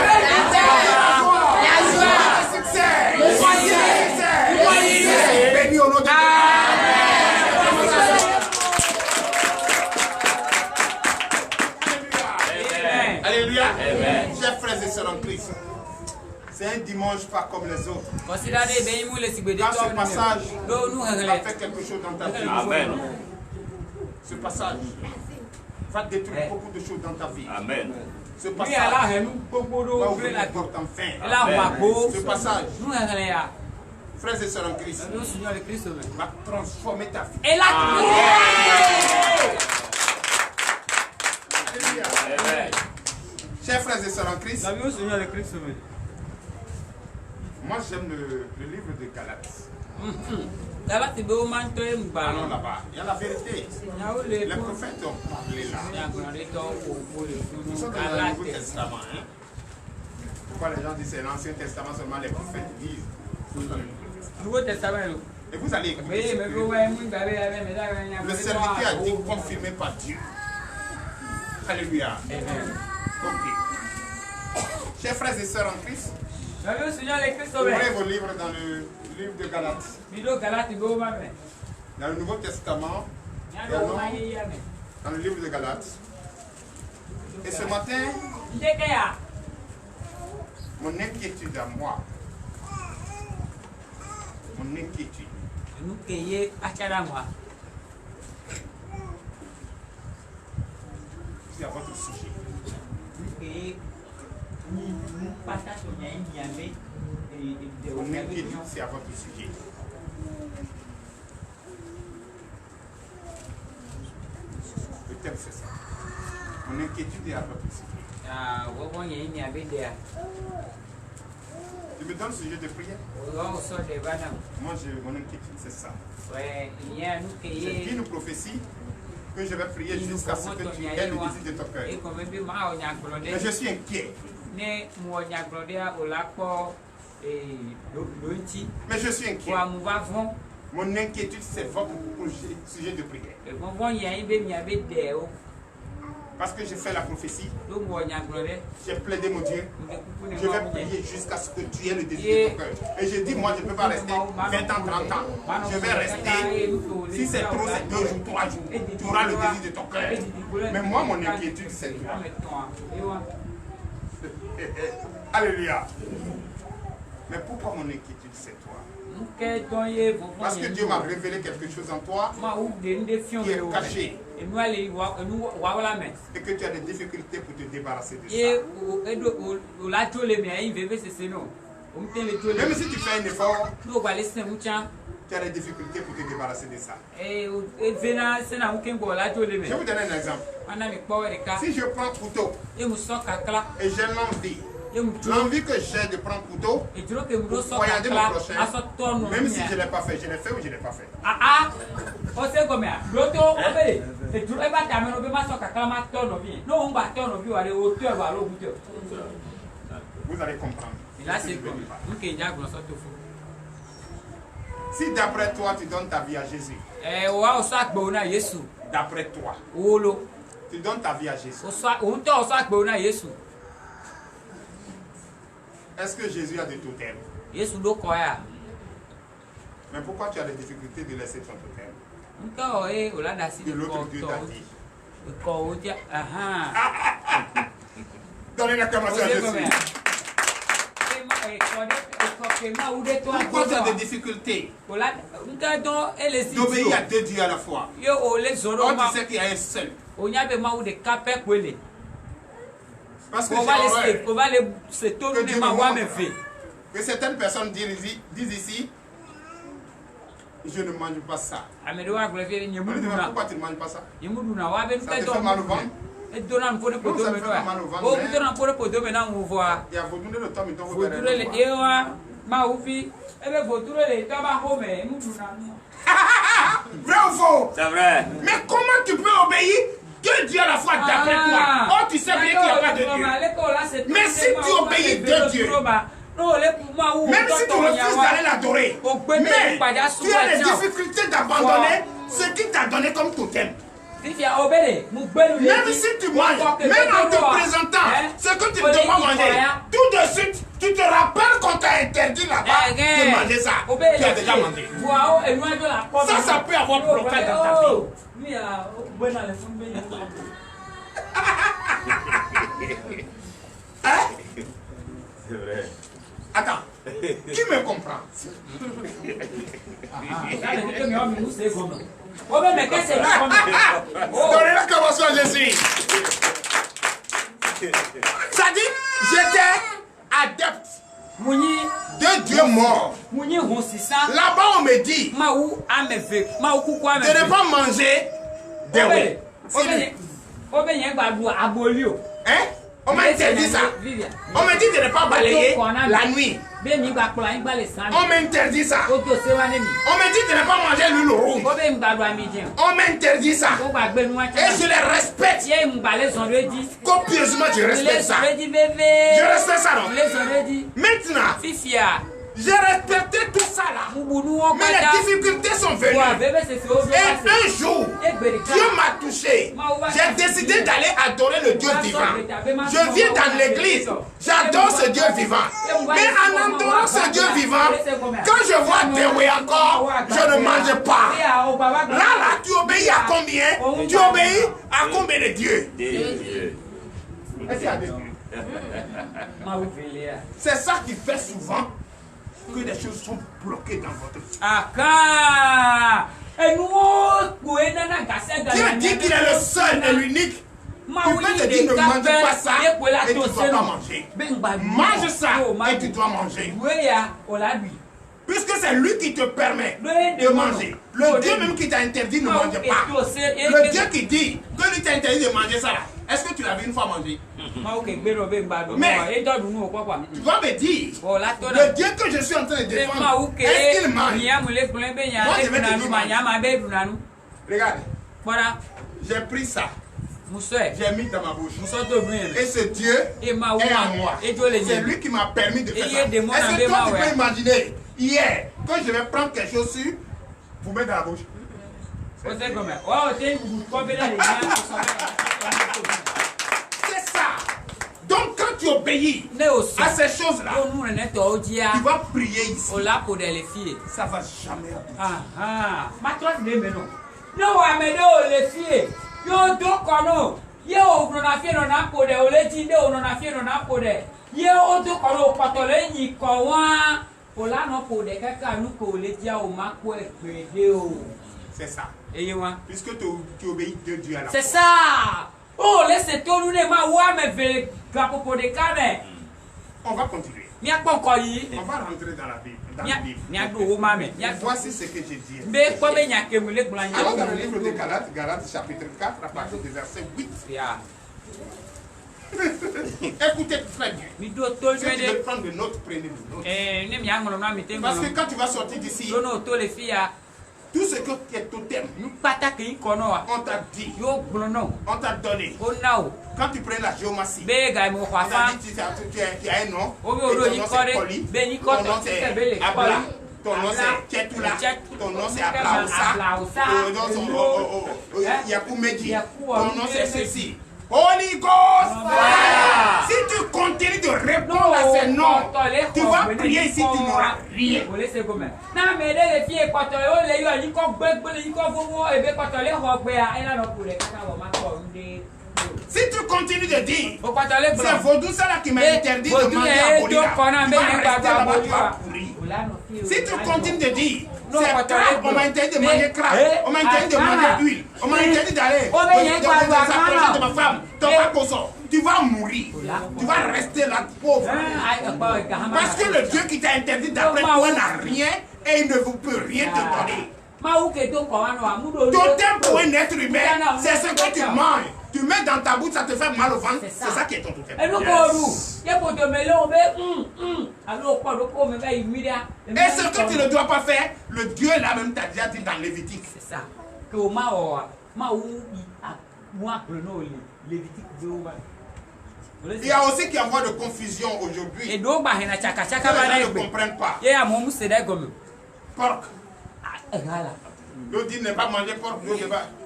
La joie. Le succès. Le succès. Béni au nom de Jésus. Alléluia. Chers frères et sœurs en Christ, c'est un dimanche pas comme les autres. Quand ce passage va faire quelque chose dans ta vie. Amen. Ce passage va détruire beaucoup de choses dans ta vie. Amen. Ce passage va ouvrir la porte enfin. Ce passage, frères et sœurs en Christ, va transformer ta vie. Alléluia. Chers frères et sœurs en Christ, moi j'aime le livre de Galates. Allons là-bas, il y a la vérité. Les prophètes ont parlé là. Nous sommes dans le Nouveau Testament. Pourquoi les gens disent c'est l'Ancien Testament seulement, les prophètes disent. Nouveau Testament. Et vous allez écouter. Le serviteur a été confirmé par Dieu. Alléluia. Ok. Chers frères et sœurs en Christ, ouvrez vos livres dans le livre de Galates. Dans le Nouveau Testament, dans le livre de Galates. Et ce matin, mon inquiétude à moi, mon inquiétude, c'est à votre sujet. Mon inquiétude, c'est à votre sujet. Le thème, c'est ça. Mon inquiétude est à votre sujet. Tu me donnes le sujet de prière? Moi, mon inquiétude, c'est ça. J'ai dit une prophétie que je vais prier jusqu'à ce que tu aies le désir de ton cœur. Mais je suis inquiet. Mais je suis inquiet. Mon inquiétude, c'est votre sujet de prière. Parce que j'ai fait la prophétie, j'ai plaidé mon Dieu, je vais prier jusqu'à ce que tu aies le désir de ton cœur. Et je dis, moi, je ne peux pas rester 20 ans, 30 ans. Je vais rester, si c'est trop, c'est 2 jours, 3 jours. Tu auras le désir de ton cœur. Mais moi, mon inquiétude, c'est toi. Alléluia. Mais pourquoi mon inquiétude, c'est toi? Parce que Dieu m'a révélé quelque chose en toi qui est caché. Et que tu as des difficultés pour te débarrasser de ça. Même si tu fais un effort, tu as des difficultés pour te débarrasser de ça. Je vais vous donner un exemple. Si je prends un couteau et j'ai l'envie que j'ai de prendre un couteau pour poignarder mon prochain, même si je ne l'ai pas fait, je l'ai fait ou je ne l'ai pas fait. Vous allez comprendre. Si d'après toi tu donnes ta vie à Jésus, d'après toi, tu donnes ta vie à Jésus, est-ce que Jésus a des totems? Mais pourquoi tu as des difficultés de laisser ton totem? De l'autre Dieu t'a dit. Donnez l'acclamation à Jésus. Pourquoi tu as des difficultés d'obéir à 2 dieux à la fois? Or tu sais qu'il y a un seul. Parce que que certaines personnes disent ici, je ne mange pas ça. Pourquoi tu ne manges pas ça? Ça te fait mal au ventre? Non, ça te fait mal au ventre. Il y a votre de temps, mais vrai ou faux? C'est vrai. Mais comment tu peux obéir 2 dieux à la fois d'après toi? Oh, tu sais bien qu'il n'y a pas de Dieu. Mais si tu obéis 2 dieux, même si tu refuses d'aller l'adorer, mais tu as les difficultés d'abandonner ce qu'il t'a donné comme totem. Même si tu manges, même en te présentant ce que tu ne dois pas manger, tout de suite, tu te rappelles qu'on t'a interdit là-bas de manger ça. Tu as déjà mangé. Ça peut avoir bloqué dans ta vie. Hein? C'est vrai. Attends, qui me comprend? Donnez l'acclamation à Jésus. Ça dit, j'étais adepte de Dieu mort. Là-bas, on me dit de ne pas manger des roues. Hein? On m'a interdit ça. On m'a dit de ne pas balayer la nuit. On m'interdit ça. On m'a dit de ne pas manger l'huile rouge. On m'interdit ça. Et je les respecte. Copieusement, je respecte ça. Je respecte ça, non? Maintenant, J'ai respecté tout ça là. Mais les difficultés sont venues. Et un jour, Dieu m'a touché. J'ai décidé d'aller adorer le Dieu vivant. Je viens dans l'église. J'adore ce Dieu vivant. Mais en adorant ce Dieu vivant, quand je vois Déoué encore, je ne mange pas. Là, tu obéis à combien? Tu obéis à combien de dieux? Est-ce qu'il y a des dieux? C'est ça qui fait souvent que les choses sont bloquées dans votre vie. Dieu dit qu'il est le seul et l'unique. Il peut te dire ne mange pas ça et tu ne dois pas manger. Mange ça et tu dois manger. Puisque c'est lui qui te permet de manger. Le Dieu même qui t'a interdit ne mange pas. Le Dieu qui dit que lui t'a interdit de manger ça là. Est-ce que tu l'as vu une fois manger? Mais tu dois me dire, le Dieu que je suis en train de défendre, est-ce qu'il mange? Moi je vais te dire. Regarde, j'ai pris ça. J'ai mis dans ma bouche. Et ce Dieu est en moi. C'est lui qui m'a permis de faire ça. Est-ce que toi tu peux imaginer hier, quand je vais prendre quelque chose sur, vous mettre dans la bouche? C'est ça. Donc quand tu obéis à ces choses-là, tu vas prier ici. Ça va jamais c'est ça. Puisque tu obéis de Dieu à la fois. C'est ça. Oh, laissez-toi nous les maouas mais veulent pour des canets. On va continuer. On va rentrer dans la Bible. Voici ce que j'ai dit. Allons dans le livre de Galates, Galates chapitre 4, à partir du verset 8. Écoutez très bien. Si tu veux prendre de notes, prenez des notes. Parce que quand tu vas sortir d'ici, tout ce que tu es totem, on t'a dit, on t'a donné. Quand tu prends la géomatie, on t'a dit tu as un nom, et ton nom c'est Poli, ton nom c'est Abla, ton nom c'est Tchetula, ton nom c'est Ablausa, ton nom c'est Yakoumedi, ton nom c'est ceci. Holy Ghost! Si tu continues de répondre à ces noms, tu vas prier ici, tu n'auras rien. Si tu continues de dire, c'est Vaudou ça là qui m'a interdit de manger à Bolida, tu vas rester là-bas, tu vas pourrir. Si tu continues de dire, c'est crabe, on m'a interdit de manger crabe, on m'a interdit de manger huile, on m'a interdit d'aller s'approcher de ma femme, ton paposo, tu vas mourir, tu vas rester là pauvre. Parce que le Dieu qui t'a interdit d'après toi n'a rien et il ne vous peut rien te donner. Totem pour un être humain, c'est ce que tu manges. Tu mets dans ta bouche, ça te fait mal au ventre. C'est ça qui est ton totem. Et ce que tu ne dois pas faire, le Dieu là même t'a déjà dit dans Lévitique. C'est ça. Il y a aussi qui envoie de confusion aujourd'hui. Les gens ne comprennent pas. Porc. L'autre dit ne pas manger porc.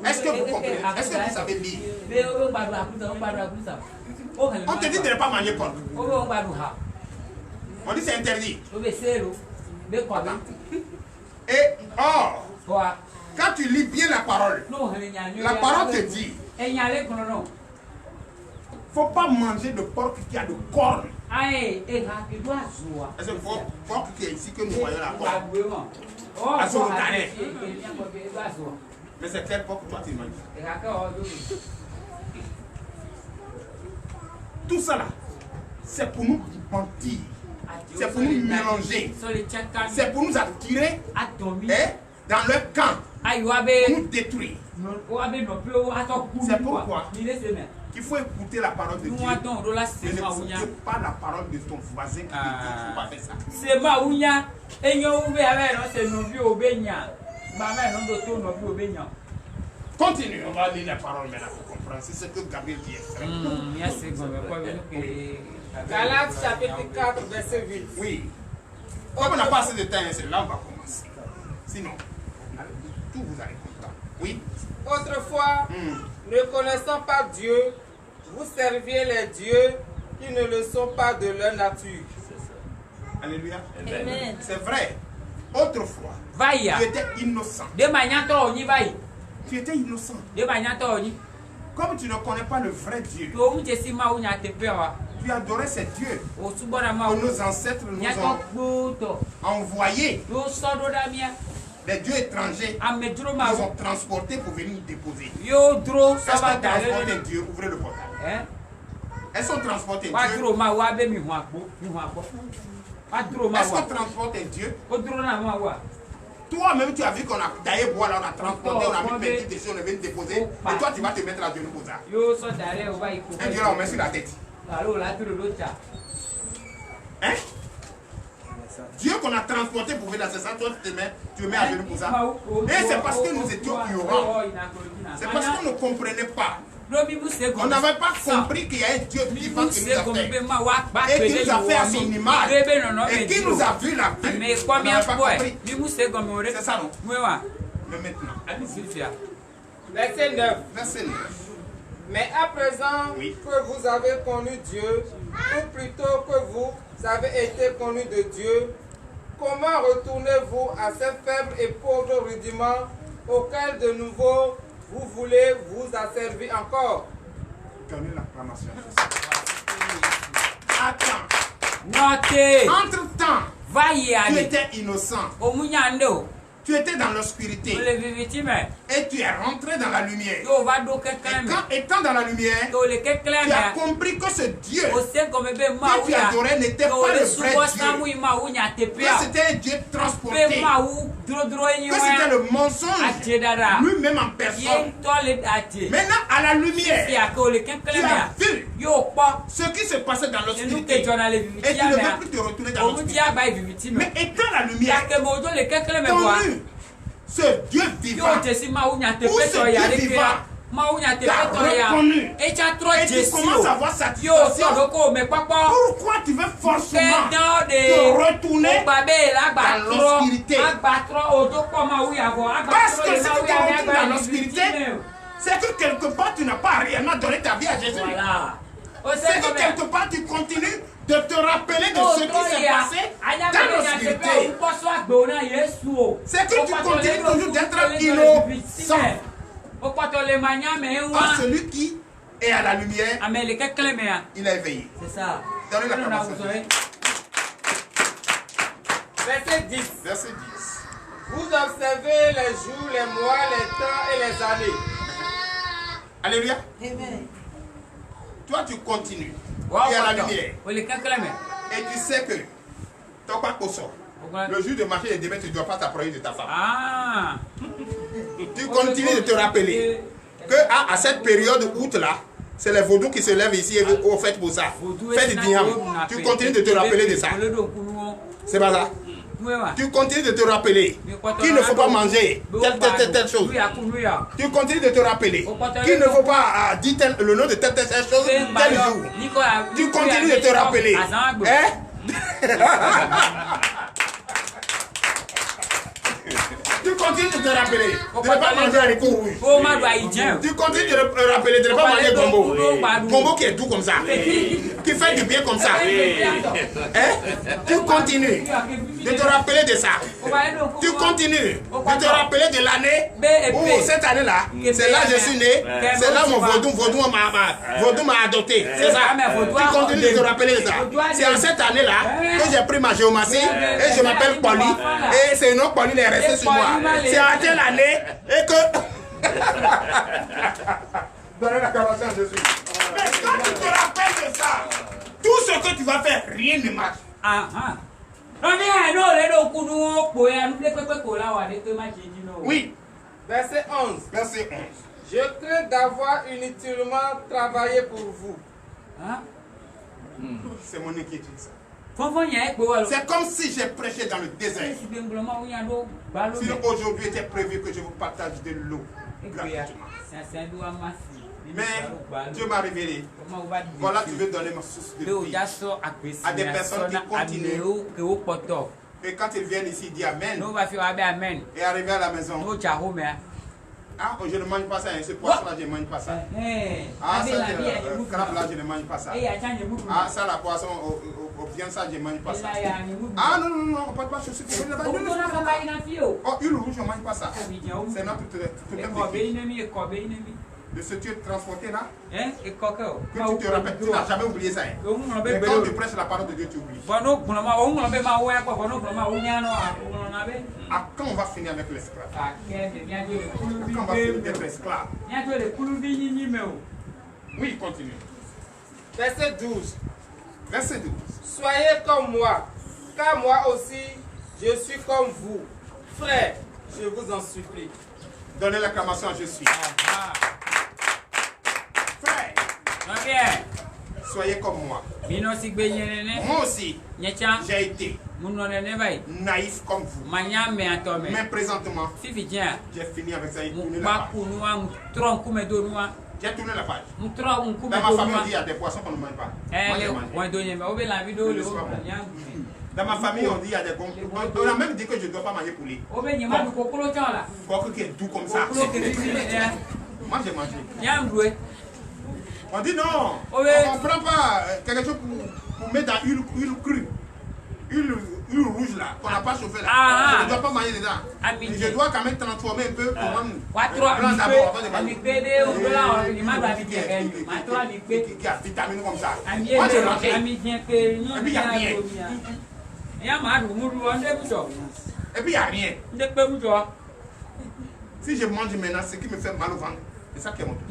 Est-ce que vous comprenez? Est-ce que vous savez lire? On te dit de ne pas manger porc. On dit c'est interdit. Et or, quand tu lis bien la parole te dit faut pas manger de porc qui a de cornes. Est-ce que porc qui est ici que nous voyons la corne? Mais c'est quel porc que toi tu manges? Tout ça là, c'est pour nous mentir. C'est pour nous mélanger. C'est pour nous attirer dans leur camp. Pour nous détruire. C'est pourquoi il faut écouter la parole de Dieu. Mais n'écoute pas la parole de ton voisin qui te dit qu'il ne faut pas faire ça. Continue, on va lire la parole maintenant pour comprendre. C'est ce que Gabriel dit. Galates chapitre 4, verset 8. Oui. Comme on n'a pas assez de temps, c'est là où on va commencer. Sinon, tout vous allez comprendre. Oui. Autrefois, ne connaissant pas Dieu, vous serviez les dieux qui ne le sont pas de leur nature. Alléluia. Amen. C'est vrai. Autrefois, tu étais innocent. Tu étais innocent. Comme tu ne connais pas le vrai Dieu, tu adorais ces dieux que nos ancêtres nous ont envoyés. Les dieux étrangers nous ont transportés pour venir nous déposer. Est-ce qu'on transporte un dieu? Ouvrez le portail. Est-ce qu'on transporte un dieu? Est-ce qu'on transporte un dieu? Toi-même, tu as vu qu'on a taillé bois là, on a transporté, on a mis petit dessus, on est venu déposer. Et toi, tu vas te mettre à genoux pour ça. Un dieu là, on met sur la tête. Hein? Dieu qu'on a transporté pour venir dans ce sens, toi tu te mets à genoux pour ça. Et c'est parce que nous étions ignorants. C'est parce qu'on ne comprenait pas. On n'avait pas compris qu'il y a un Dieu vivant qui nous a fait. Et qui nous a fait à son image. Et qui nous a vu la vie. On n'avait pas compris. C'est ça, non? Mais maintenant. Verset 9. Verset 9. Mais à présent que vous avez connu Dieu, ou plutôt que vous avez été connus de Dieu, comment retournez-vous à ces faibles et pauvres rudiments auxquels de nouveau vous voulez vous asservir encore? Donnez l'acclamation. Attends. Notez. Entre-temps, tu étais innocent. Tu étais dans l'obscurité et tu es rentré dans la lumière. Et quand étant dans la lumière, tu as compris que ce Dieu que tu adorais n'était pas le vrai Dieu. Que c'était un Dieu transporté. Que c'était le mensonge lui-même en personne. Maintenant, à la lumière, tu as vu ce qui se passait dans l'obscurité. Et tu ne veux plus te retourner dans l'obscurité. Mais étant la lumière, connu ce Dieu vivant, ou ce Dieu vivant, t'as reconnu, et tu commences à avoir satisfaction. Pourquoi tu veux forcément te retourner dans l'obscurité? Parce que si tu te retournes dans l'obscurité, c'est que quelque part tu n'as pas réellement donné ta vie à Jésus. C'est que quelque part tu continues de te rappeler de ce qui s'est passé dans l'obscurité. C'est que tu continues toujours d'être innocent. Or, celui qui est à la lumière, il est éveillé. C'est ça. Donnez la commencement. Verset 10. Verset 10. Vous observez les jours, les mois, les temps et les années. Alléluia. Amen. Toi, tu continues. Tu es à la lumière. Et tu sais que ton papa sort. Le jour de marcher et demain, tu ne dois pas t'approcher de ta femme. Tu continues de te rappeler que à cette période août là, c'est les vaudous qui se lèvent ici et au fait pour ça. Fais du diable. Tu continues de te rappeler de ça. C'est pas ça. Tu continues de te rappeler qu'il ne faut pas manger telle chose. Tu continues de te rappeler qu'il ne faut pas dire le nom de telle chose tel jour. Tu continues de te rappeler. Tu continues de te rappeler de ne pas manger haricot rouge. Tu continues de te rappeler de ne pas manger gombo. Gombo qui est doux comme ça, qui fait du bien comme ça. Tu continues de te rappeler de ça. Tu continues de te rappeler de l'année où cette année-là, c'est là que je suis né, c'est là mon vaudou m'a adopté. C'est ça. Tu continues de te rappeler de ça. C'est en cette année-là que j'ai pris ma géomatie et je m'appelle Poli. Et c'est non Poli est resté sur moi. C'est à telle année et que... Donnez la commencement à Jésus. Mais quand tu te rappelles de ça, tout ce que tu vas faire, rien ne marche. Oui. Verset 11. Verset 11. Je crains d'avoir inutilement travaillé pour vous. C'est mon inquiétude ça. C'est comme si j'ai prêché dans le désert. Si aujourd'hui était prévu que je vous partage de l'eau gratuitement. Mais Dieu m'a révélé. Voilà, tu veux donner ma source de vie à des personnes qui continuent Et quand ils viennent ici, ils disent Amen. Nous va faire Amen. Et arrivé à la maison. Nous tchahou mais. Ah, je ne mange pas ça, ce poisson-là, je ne mange pas ça. Ah, ça, le crabe-là, je ne mange pas ça. Ah, ça, la poisson, bien ça, je ne mange pas ça. Ah, non, non, non, on ne peut pas chercher. Oh, huile rouge, je ne mange pas ça. C'est notre de ce Dieu transporté là. Que tu te rappelles, tu n'as jamais oublié ça. Mais quand tu prêches la parole de Dieu, tu oublies. Ah, quand on va finir avec l'esclave? Quand on va finir avec l'esclave? Oui, continue. Verset 12. Verset 12. Soyez comme moi, car moi aussi, je suis comme vous. Frères, je vous en supplie. Donnez l'acclamation à je suis. Frère, soyez comme moi. Moi aussi, j'ai été naïf comme vous. Mais présentement, j'ai fini avec ça. J'ai tourné la page. Dans ma famille, on dit qu'il y a des poissons qu'on ne mange pas. Moi, je mange. Dans ma famille, on dit qu'il y a des concombre. On a même dit que je ne dois pas manger poulet. Quoi qui est doux comme ça. Moi, j'ai mangé. On dit non, on ne prend pas quelque chose pour mettre dans l'huile crue. Huile rouge là, qu'on n'a pas chauffé là. Je ne dois pas manger dedans. Je dois quand même transformer un peu pour prendre d'abord avant de manger. Qui a vitamine comme ça. Moi j'ai mangé. Et puis il n'y a rien. Et puis il n'y a rien. Si je mange maintenant, ce qui me fait mal au ventre. C'est ça qui est mon truc.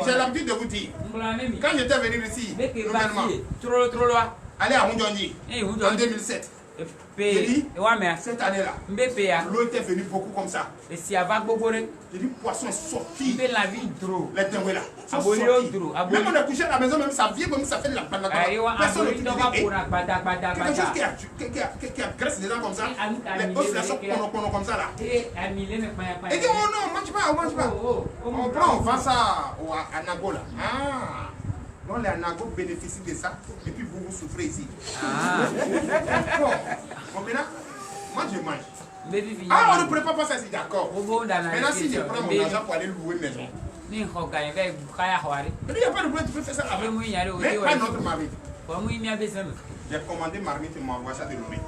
J'ai l'habitude de vous dire. Quand j'étais venu ici, nouvellement, aller à Hundjoni en 2007. J'ai dit, cette année-là, l'eau était venue beaucoup comme ça. J'ai dit, poisson est sorti. Les dingues là sont sortis. Même on est couché à la maison, même ça vient, même ça fait de la banane. Personne ne dit quelque chose qui a graisse dedans comme ça. Les os là sont comme ça là. Et dit, oh non, mange pas, mange pas. On prend, on vend ça à Nago là. Donc les Anago bénéficient de ça et puis vous souffrez ici. Bon, maintenant, moi je mange. Ah, on ne prépare pas ça ici, d'accord. Maintenant, si je prends mon argent pour aller louer une maison. Mais il n'y a pas de problème, tu peux faire ça avant. Mais pas notre marmite. J'ai commandé marmite et m'envoie ça de louer.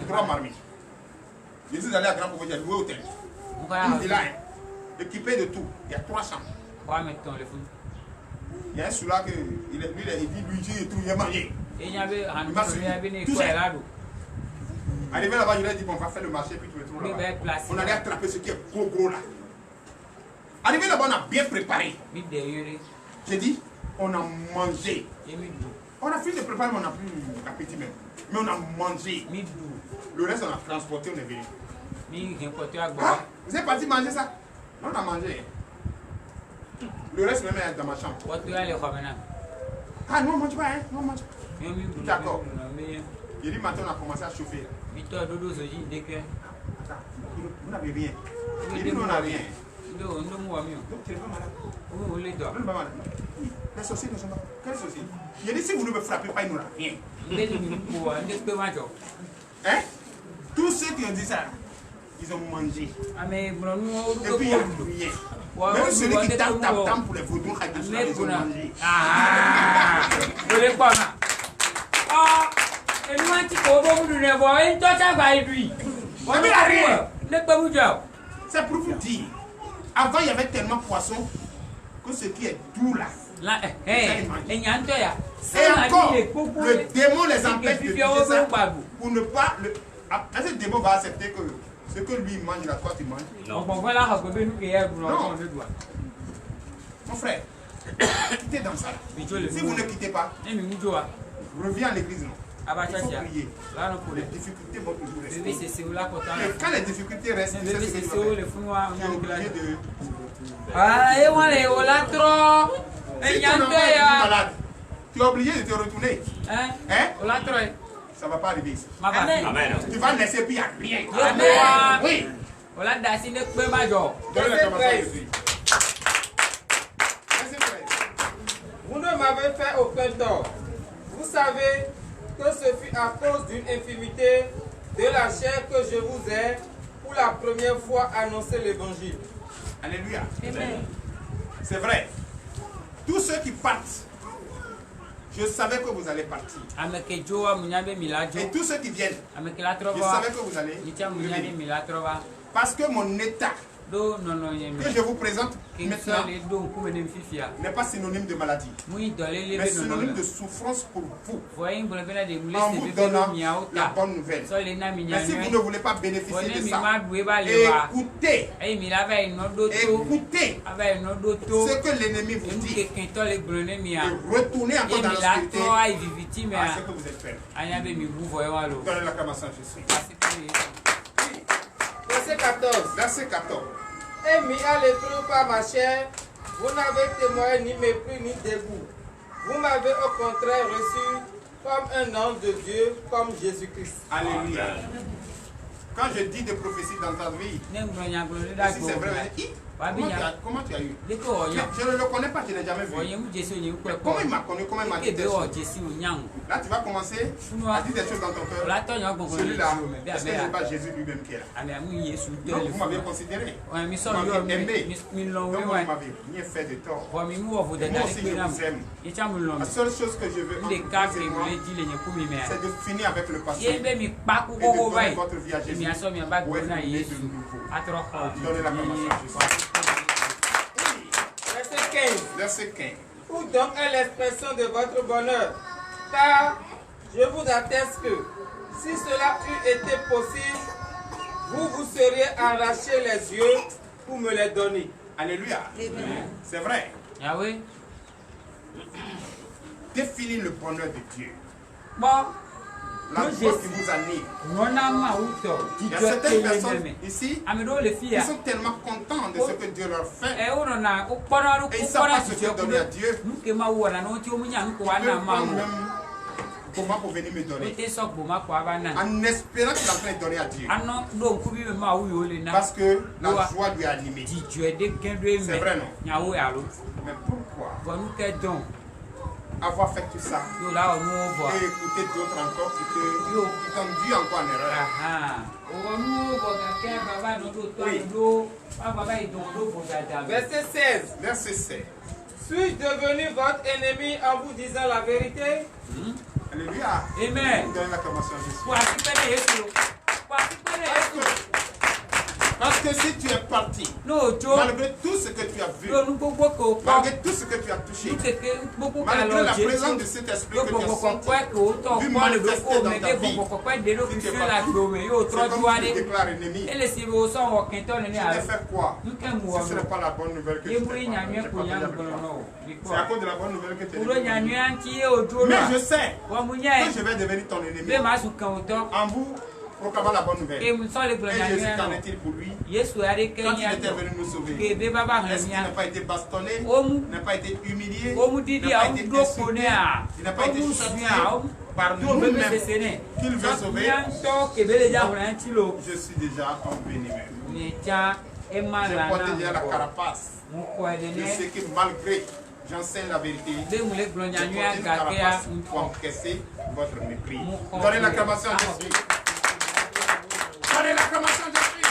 3 marmites. Je suis allé à Grand Pouvoir, j'ai loué hôtel. Une villa, équipée de tout. Il y a 3 chambres. Il y a un celui-là qui il dit lui et tout, il a mangé. Arrivé là-bas, il a dit bon, on va faire le marché puis tu me trouves là-bas. On allait attraper ce qui est gros là. Arrivé là-bas, on a bien préparé. J'ai dit, on a mangé. On a fini de préparer, mais on n'a plus l'appétit même. Mais on a mangé. Le reste, on a transporté, on est venu. Ah, vous êtes parti manger ça? On a mangé. Le reste même est dans ma chambre. Ah non, on ne mange pas, hein? Non, on mange pas. D'accord. J'ai dit, maintenant on a commencé à chauffer. Attends, vous n'avez rien. J'ai dit, nous on n'a rien. Donc tu n'es pas malade. Les saucisses ne sont pas. Quelles saucisses? J'ai dit, si vous ne me frappez pas, il n'y aura rien. Hein? Tous ceux qui ont dit ça, ils ont mangé. Et puis il n'y a rien. Même celui qui tape pour les vaudous, ils ont mangé. C'est pour vous dire. Avant, il y avait tellement de poissons que ce qui est doux là. Et encore, le démon les empêche de dire ça pour ne pas. Est-ce que le démon va accepter que ce que lui mange là, toi tu manges? Non. Mon frère, quittez dans ça. Si vous ne quittez pas, reviens à l'église. Il faut prier. Les difficultés vont toujours rester. Et quand les difficultés restent, tu es obligé de te retourner. Hein? Ça ne va pas arriver ici. Amen. Tu vas laisser puis il n'y a rien. Amen. Oui. Vous ne m'avez fait aucun tort. Vous savez que ce fut à cause d'une infimité de la chair que je vous ai pour la première fois annoncé l'évangile. Alléluia. C'est vrai. Tous ceux qui partent, je savais que vous allez partir. Et tous ceux qui viennent, je savais que vous allez venir. Parce que mon état que je vous présente maintenant n'est pas synonyme de maladie, mais synonyme de souffrance pour vous, en vous donnant la bonne nouvelle. Mais si vous ne voulez pas bénéficier de ça, écoutez ce que l'ennemi vous dit et retournez encore dans l'obscurité à ce que vous êtes fait. Donnez l'acclamation à Jésus. Verset 14. Verset 14. Et mis à l'épreuve par ma chair, vous n'avez témoigné ni mépris ni dégoût. Vous m'avez au contraire reçu comme un ange de Dieu, comme Jésus-Christ. Alléluia. Quand je dis des prophéties dans ta vie, si c'est vrai, comment tu as eu? Je ne le connais pas, je ne l'ai jamais vu. Comment il m'a connu, comment il m'a dit des choses? Là, tu vas commencer à dire des choses dans ton cœur. Celui-là, est-ce que ce n'est pas Jésus lui-même qui est là? Donc, vous m'avez considéré. Vous m'avez aimé. Donc, vous ne m'avez rien fait de tort. Moi aussi, je vous aime. La seule chose que je veux, c'est de finir avec le passé et de donner votre vie à Jésus. Où est-ce que vous êtes de nouveau? Donnez la commensation à Jésus. Verset 15. Verset 15. Où donc est l'expression de votre bonheur? Car je vous atteste que si cela eût été possible, vous vous seriez arraché les yeux pour me les donner. Alléluia. C'est vrai. Ah oui. Définir le bonheur de Dieu. Bon. La joie qui vous anime. Il y a certaines personnes ici qui sont tellement contents de ce que Dieu leur fait. Et ils ne savent pas ce qu'ils donnent à Dieu. Ils veulent prendre même comment pour venir me donner. En espérant qu'il est en train de donner à Dieu. Parce que la joie lui a animé. C'est vrai, non? Mais pourquoi avoir fait tout ça et écouter d'autres encore qui conduisent encore en erreur? Verset 16. Verset 16. Suis-je devenu votre ennemi en vous disant la vérité? Alléluia. Amen. Donnez l'acclamation à Jésus. Parce que si tu es parti, malgré tout ce que tu as vu, malgré tout ce que tu as touché, malgré la présence de cet esprit que tu as senti, vu manifester dans ta vie, si tu es parti, c'est comme tu déclares ennemi. Tu n'as fait quoi? Si ce n'est pas la bonne nouvelle que tu c'est à cause de la bonne nouvelle que tu es. Mais je sais que je vais devenir ton ennemi en vous proclamant la bonne nouvelle. Et Jésus, qu'en est-il pour lui? Quand il était venu nous sauver, est-ce qu'il n'a pas été bastonné? Il n'a pas été humilié? Il n'a pas été insulté? Il n'a pas été châtié par nous-mêmes qu'il veut sauver? Je suis déjà en béni. J'ai porté déjà la carapace. Je sais que malgré j'enseigne la vérité, j'ai porté une carapace pour encaisser votre mépris. Donnez l'acclamation à Jésus. Donnez l'acclamation à Jésus.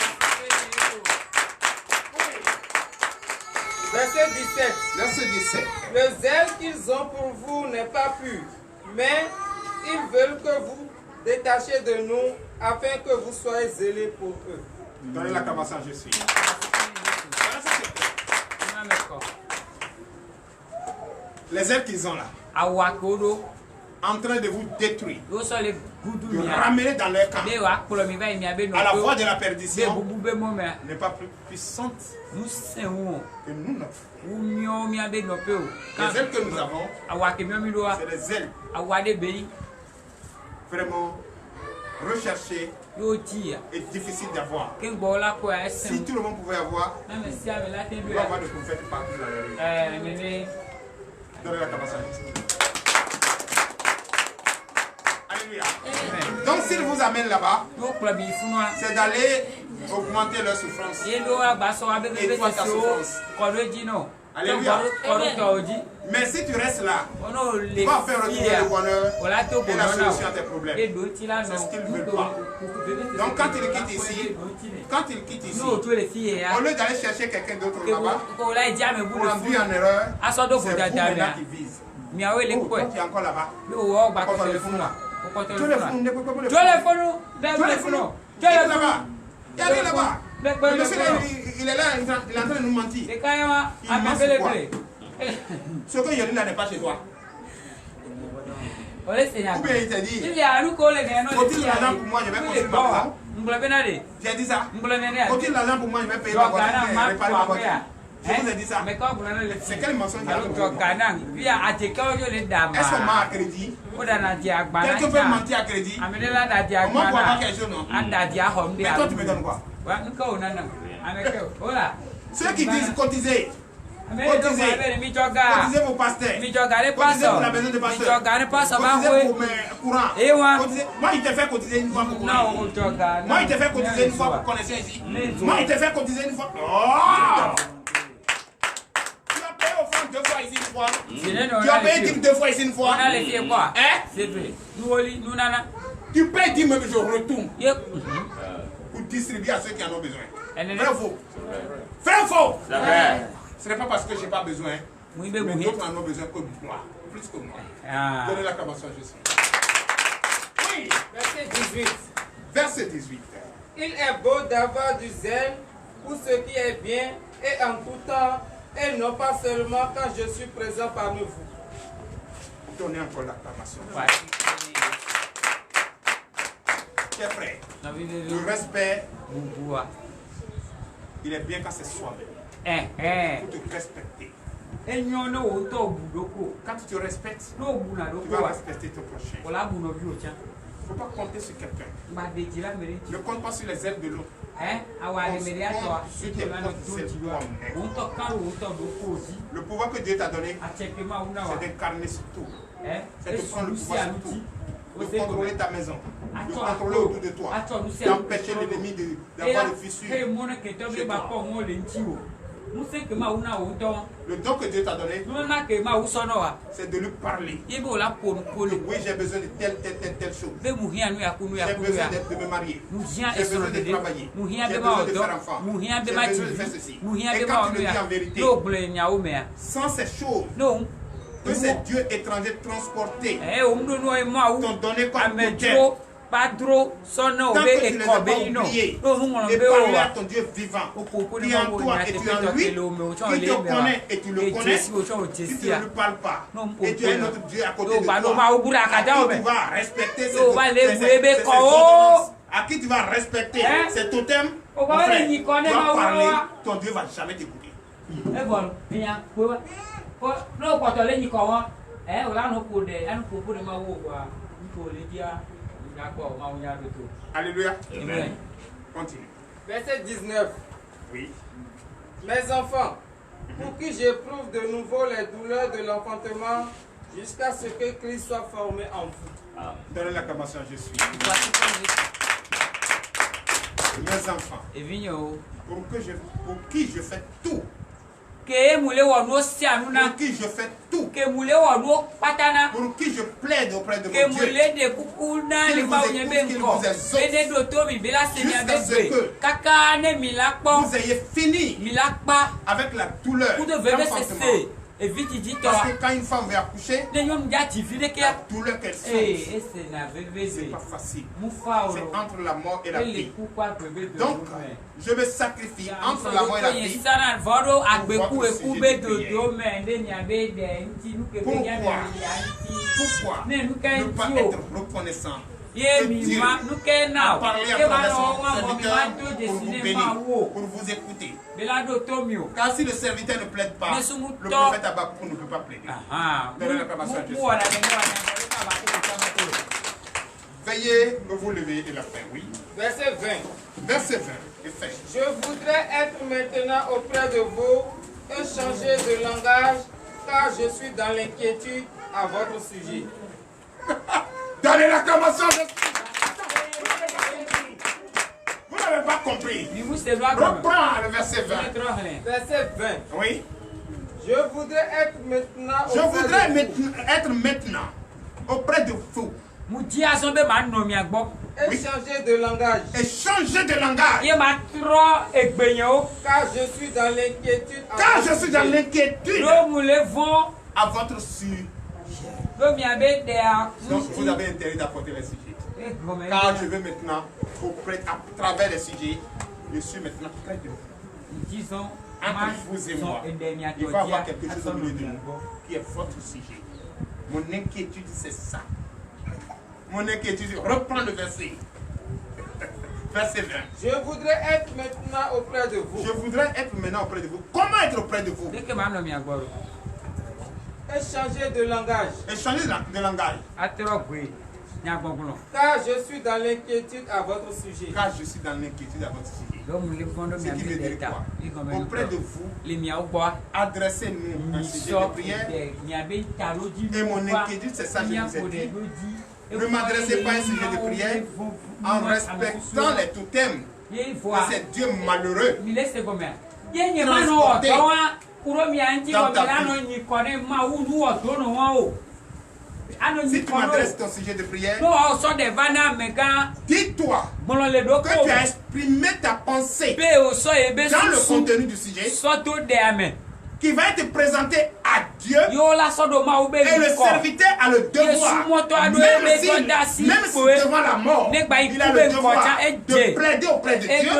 Verset 17. Verset 17. Le zèle qu'ils ont pour vous n'est pas pur, mais ils veulent que vous détachiez de nous afin que vous soyez zélés pour eux. Donnez l'acclamation à Jésus. Les zèles qu'ils ont là, en train de vous détruire, de ramener dans leur camp, à la voie de la perdition, n'est pas plus puissante que nous n'avons. Les ailes que nous avons, c'est des ailes vraiment recherchées et difficiles d'avoir. Si tout le monde pouvait avoir, on va avoir des prophètes partout dans la rue. Donnez la capacité. Alléluia. Donc s'il vous amène là-bas, c'est d'aller augmenter leur souffrance. Et toi ta souffrance. Alléluia. Mais si tu restes là, tu vas faire retrouver le bonheur et la solution à tes problèmes. C'est ce qu'ils ne veulent pas. Donc quand il quitte ici, au lieu d'aller chercher quelqu'un d'autre là-bas, pour induire en erreur, c'est vous maintenant qui vise. Donc tu es encore là-bas. Tu es là-bas. Il y a rien là-bas. Le monsieur, il est là, il est en train de nous mentir. Il ment sur quoi? Ce que je dis là n'est pas chez toi. Ou bien il t'a dit, faut-il l'argent pour moi, je vais construire ma maison? J'ai dit ça. Faut-il l'argent pour moi, je vais payer ma voiture, réparer ma voiture? Je vous ai dit ça. C'est quel mensonge il y a? Est-ce qu'on m'a à crédit? Quelqu'un peut mentir à crédit? On m'a pour avoir quelque chose, non? Mais toi, tu me donnes quoi? Ceux qui disent cotiser. Cotisez vos pasteurs. Cotisez pour la maison de pasteur. Cotisez pour mes courants. Moi, il te fait cotiser une fois pour courir. Moi, il te fait cotiser une fois pour connaître ici. Moi, il te fait cotiser une fois. Oh! Tu as payé offrande 2 fois ici une fois. Tu as payé dîme 2 fois ici une fois. Hein? Tu payes dîme, mais je retourne. Pour distribuer à ceux qui en ont besoin. Vrai ou faux? Vrai ou faux? Ce n'est pas parce que je n'ai pas besoin, mais d'autres en ont besoin que moi, plus que moi. Donnez l'acclamation à Jésus. Oui. Verset 18. Verset 18. Il est beau d'avoir du zèle pour ce qui est bien et en tout temps, et non pas seulement quand je suis présent parmi vous. Donnez encore l'acclamation. Tu es prêt? Le respect, il est bien quand c'est soi-même. Pour te respecter. Quand tu te respectes, tu vas respecter ton prochain. Il ne faut pas compter sur quelqu'un. Ne compte pas sur les ailes de l'autre. Sur tes le pouvoir que Dieu t'a donné, c'est d'incarner sur tout. C'est de prendre le pouvoir sur tout. De contrôler ta maison, de contrôler autour de toi, d'empêcher l'ennemi d'avoir des fissures. Le don que Dieu t'a donné, c'est de lui parler. Oui, j'ai besoin de telle chose. J'ai besoin de me marier. J'ai besoin de travailler. J'ai besoin de faire enfant. J'ai besoin de faire ceci. Et quand tu le dis en vérité, sans ces choses, que c'est Dieu étranger transporté, t'ont donné comme modèle. Tant que tu ne les as pas oubliés, et parler à ton Dieu vivant, qui est en toi et tu es en lui, qui te connaît et tu le connais, si tu ne lui parles pas, et tu as notre Dieu à côté de toi, à qui tu vas respecter ses ordonnances, à qui tu vas respecter ses totems, mon frère, tu vas parler, ton Dieu ne va jamais t'écouter. Alléluia. Amen. Continue. Verset 19. Oui. Mes enfants, pour qui j'éprouve de nouveau les douleurs de l'enfantement, jusqu'à ce que Christ soit formé en vous. Donnez l'acclamation à Jésus. Mes enfants, pour qui je fais tout. Pour qui je fais tout. Pour qui je plaide auprès de mon Dieu. Qu'il vous vous ayez fini avec la douleur. Parce que quand une femme veut accoucher, la douleur qu'elle sent, c'est pas facile. C'est entre la mort et la vie. Donc, je me sacrifie entre la mort et la vie pour votre sujet de prière. Pourquoi ne pas être reconnaissant de Dieu à parler à travers son serviteur pour vous bénir, pour vous écouter? Car si le serviteur ne plaide pas, le prophète Habakkuk ne peut pas plaider. Donnez l'acclamation à Jésus. Veuillez vous lever et la faire, oui. Verset 20. Verset 20. Et fait. Je voudrais être maintenant auprès de vous et changer de langage, car je suis dans l'inquiétude à votre sujet. Donnez l'acclamation à Jésus. Vous n'avez pas compris. Reprends le verset 20. Verset 20. Oui. Je voudrais être maintenant être maintenant auprès de vous. Et changer de langage. Et changer de langage. Car je suis dans l'inquiétude. À votre sujet. Donc vous avez intérêt d'apporter les sujets. Car je veux maintenant, à travers les sujets, je suis maintenant près de vous. Entre vous et moi, il va y avoir quelque chose au milieu de nous qui est votre sujet. Mon inquiétude, c'est ça. Mon inquiétude, reprends le verset. Verset 20. Je voudrais être maintenant auprès de vous. Je voudrais être maintenant auprès de vous. Comment être auprès de vous? Et changer de langage. Et changer de langage. Car je suis dans l'inquiétude à votre sujet. Car je suis dans l'inquiétude à votre sujet. Ce qui veut dire quoi? Auprès de vous, adressez-nous un sujet de prière. Et mon inquiétude, c'est ça que je vous ai dit. Ne m'adressez pas à un sujet de prière en respectant les totems de ces dieux malheureux. Transportés dans ta vie. Si tu m'adresses ton sujet de prière, dis-toi que tu as exprimé ta pensée dans le contenu du sujet qui va être présenté à Dieu et le serviteur a le devoir, même si devant la mort, il a le devoir de plaider auprès de Dieu,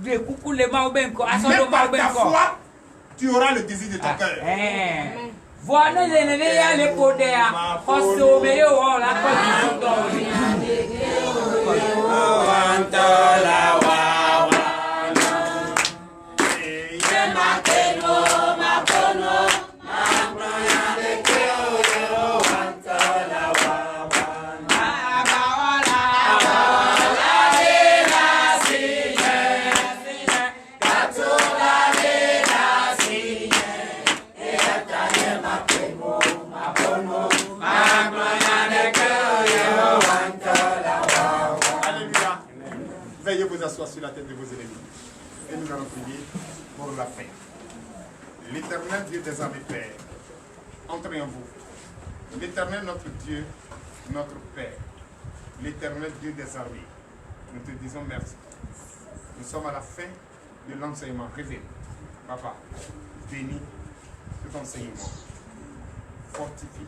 mais par ta foi, tu auras le désir de ton cœur. Voilà les podéas, parce que sur la tête de vos ennemis. Et nous allons prier pour la fin. L'Éternel Dieu des armées Père, entrez en vous. L'Éternel notre Dieu, notre Père, l'Éternel Dieu des armées, nous te disons merci. Nous sommes à la fin de l'enseignement. Révèle, Papa, bénis cet enseignement. Fortifie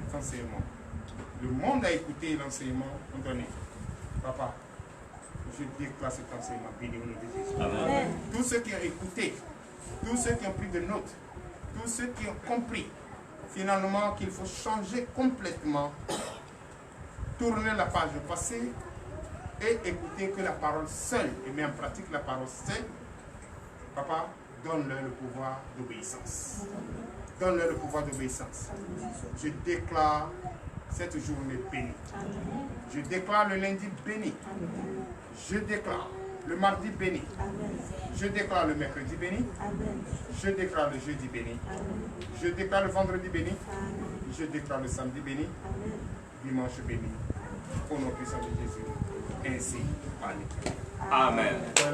cet enseignement. Le monde a écouté l'enseignement donné. Papa, je déclare cet enseignement béni au nom de Jésus. Amen. Tous ceux qui ont écouté, tous ceux qui ont pris de notes, tous ceux qui ont compris finalement qu'il faut changer complètement, tourner la page du passé et écouter que la parole seule, et mettre en pratique la parole seule. Papa, donne-leur le pouvoir d'obéissance. Donne-leur le pouvoir d'obéissance. Je déclare cette journée bénie. Je déclare le lundi béni. Je déclare le mardi béni. Je déclare le mercredi béni. Je déclare le jeudi béni. Je déclare le vendredi béni. Je déclare le samedi béni. Dimanche béni. Au nom puissant de Jésus. Ainsi, Amen.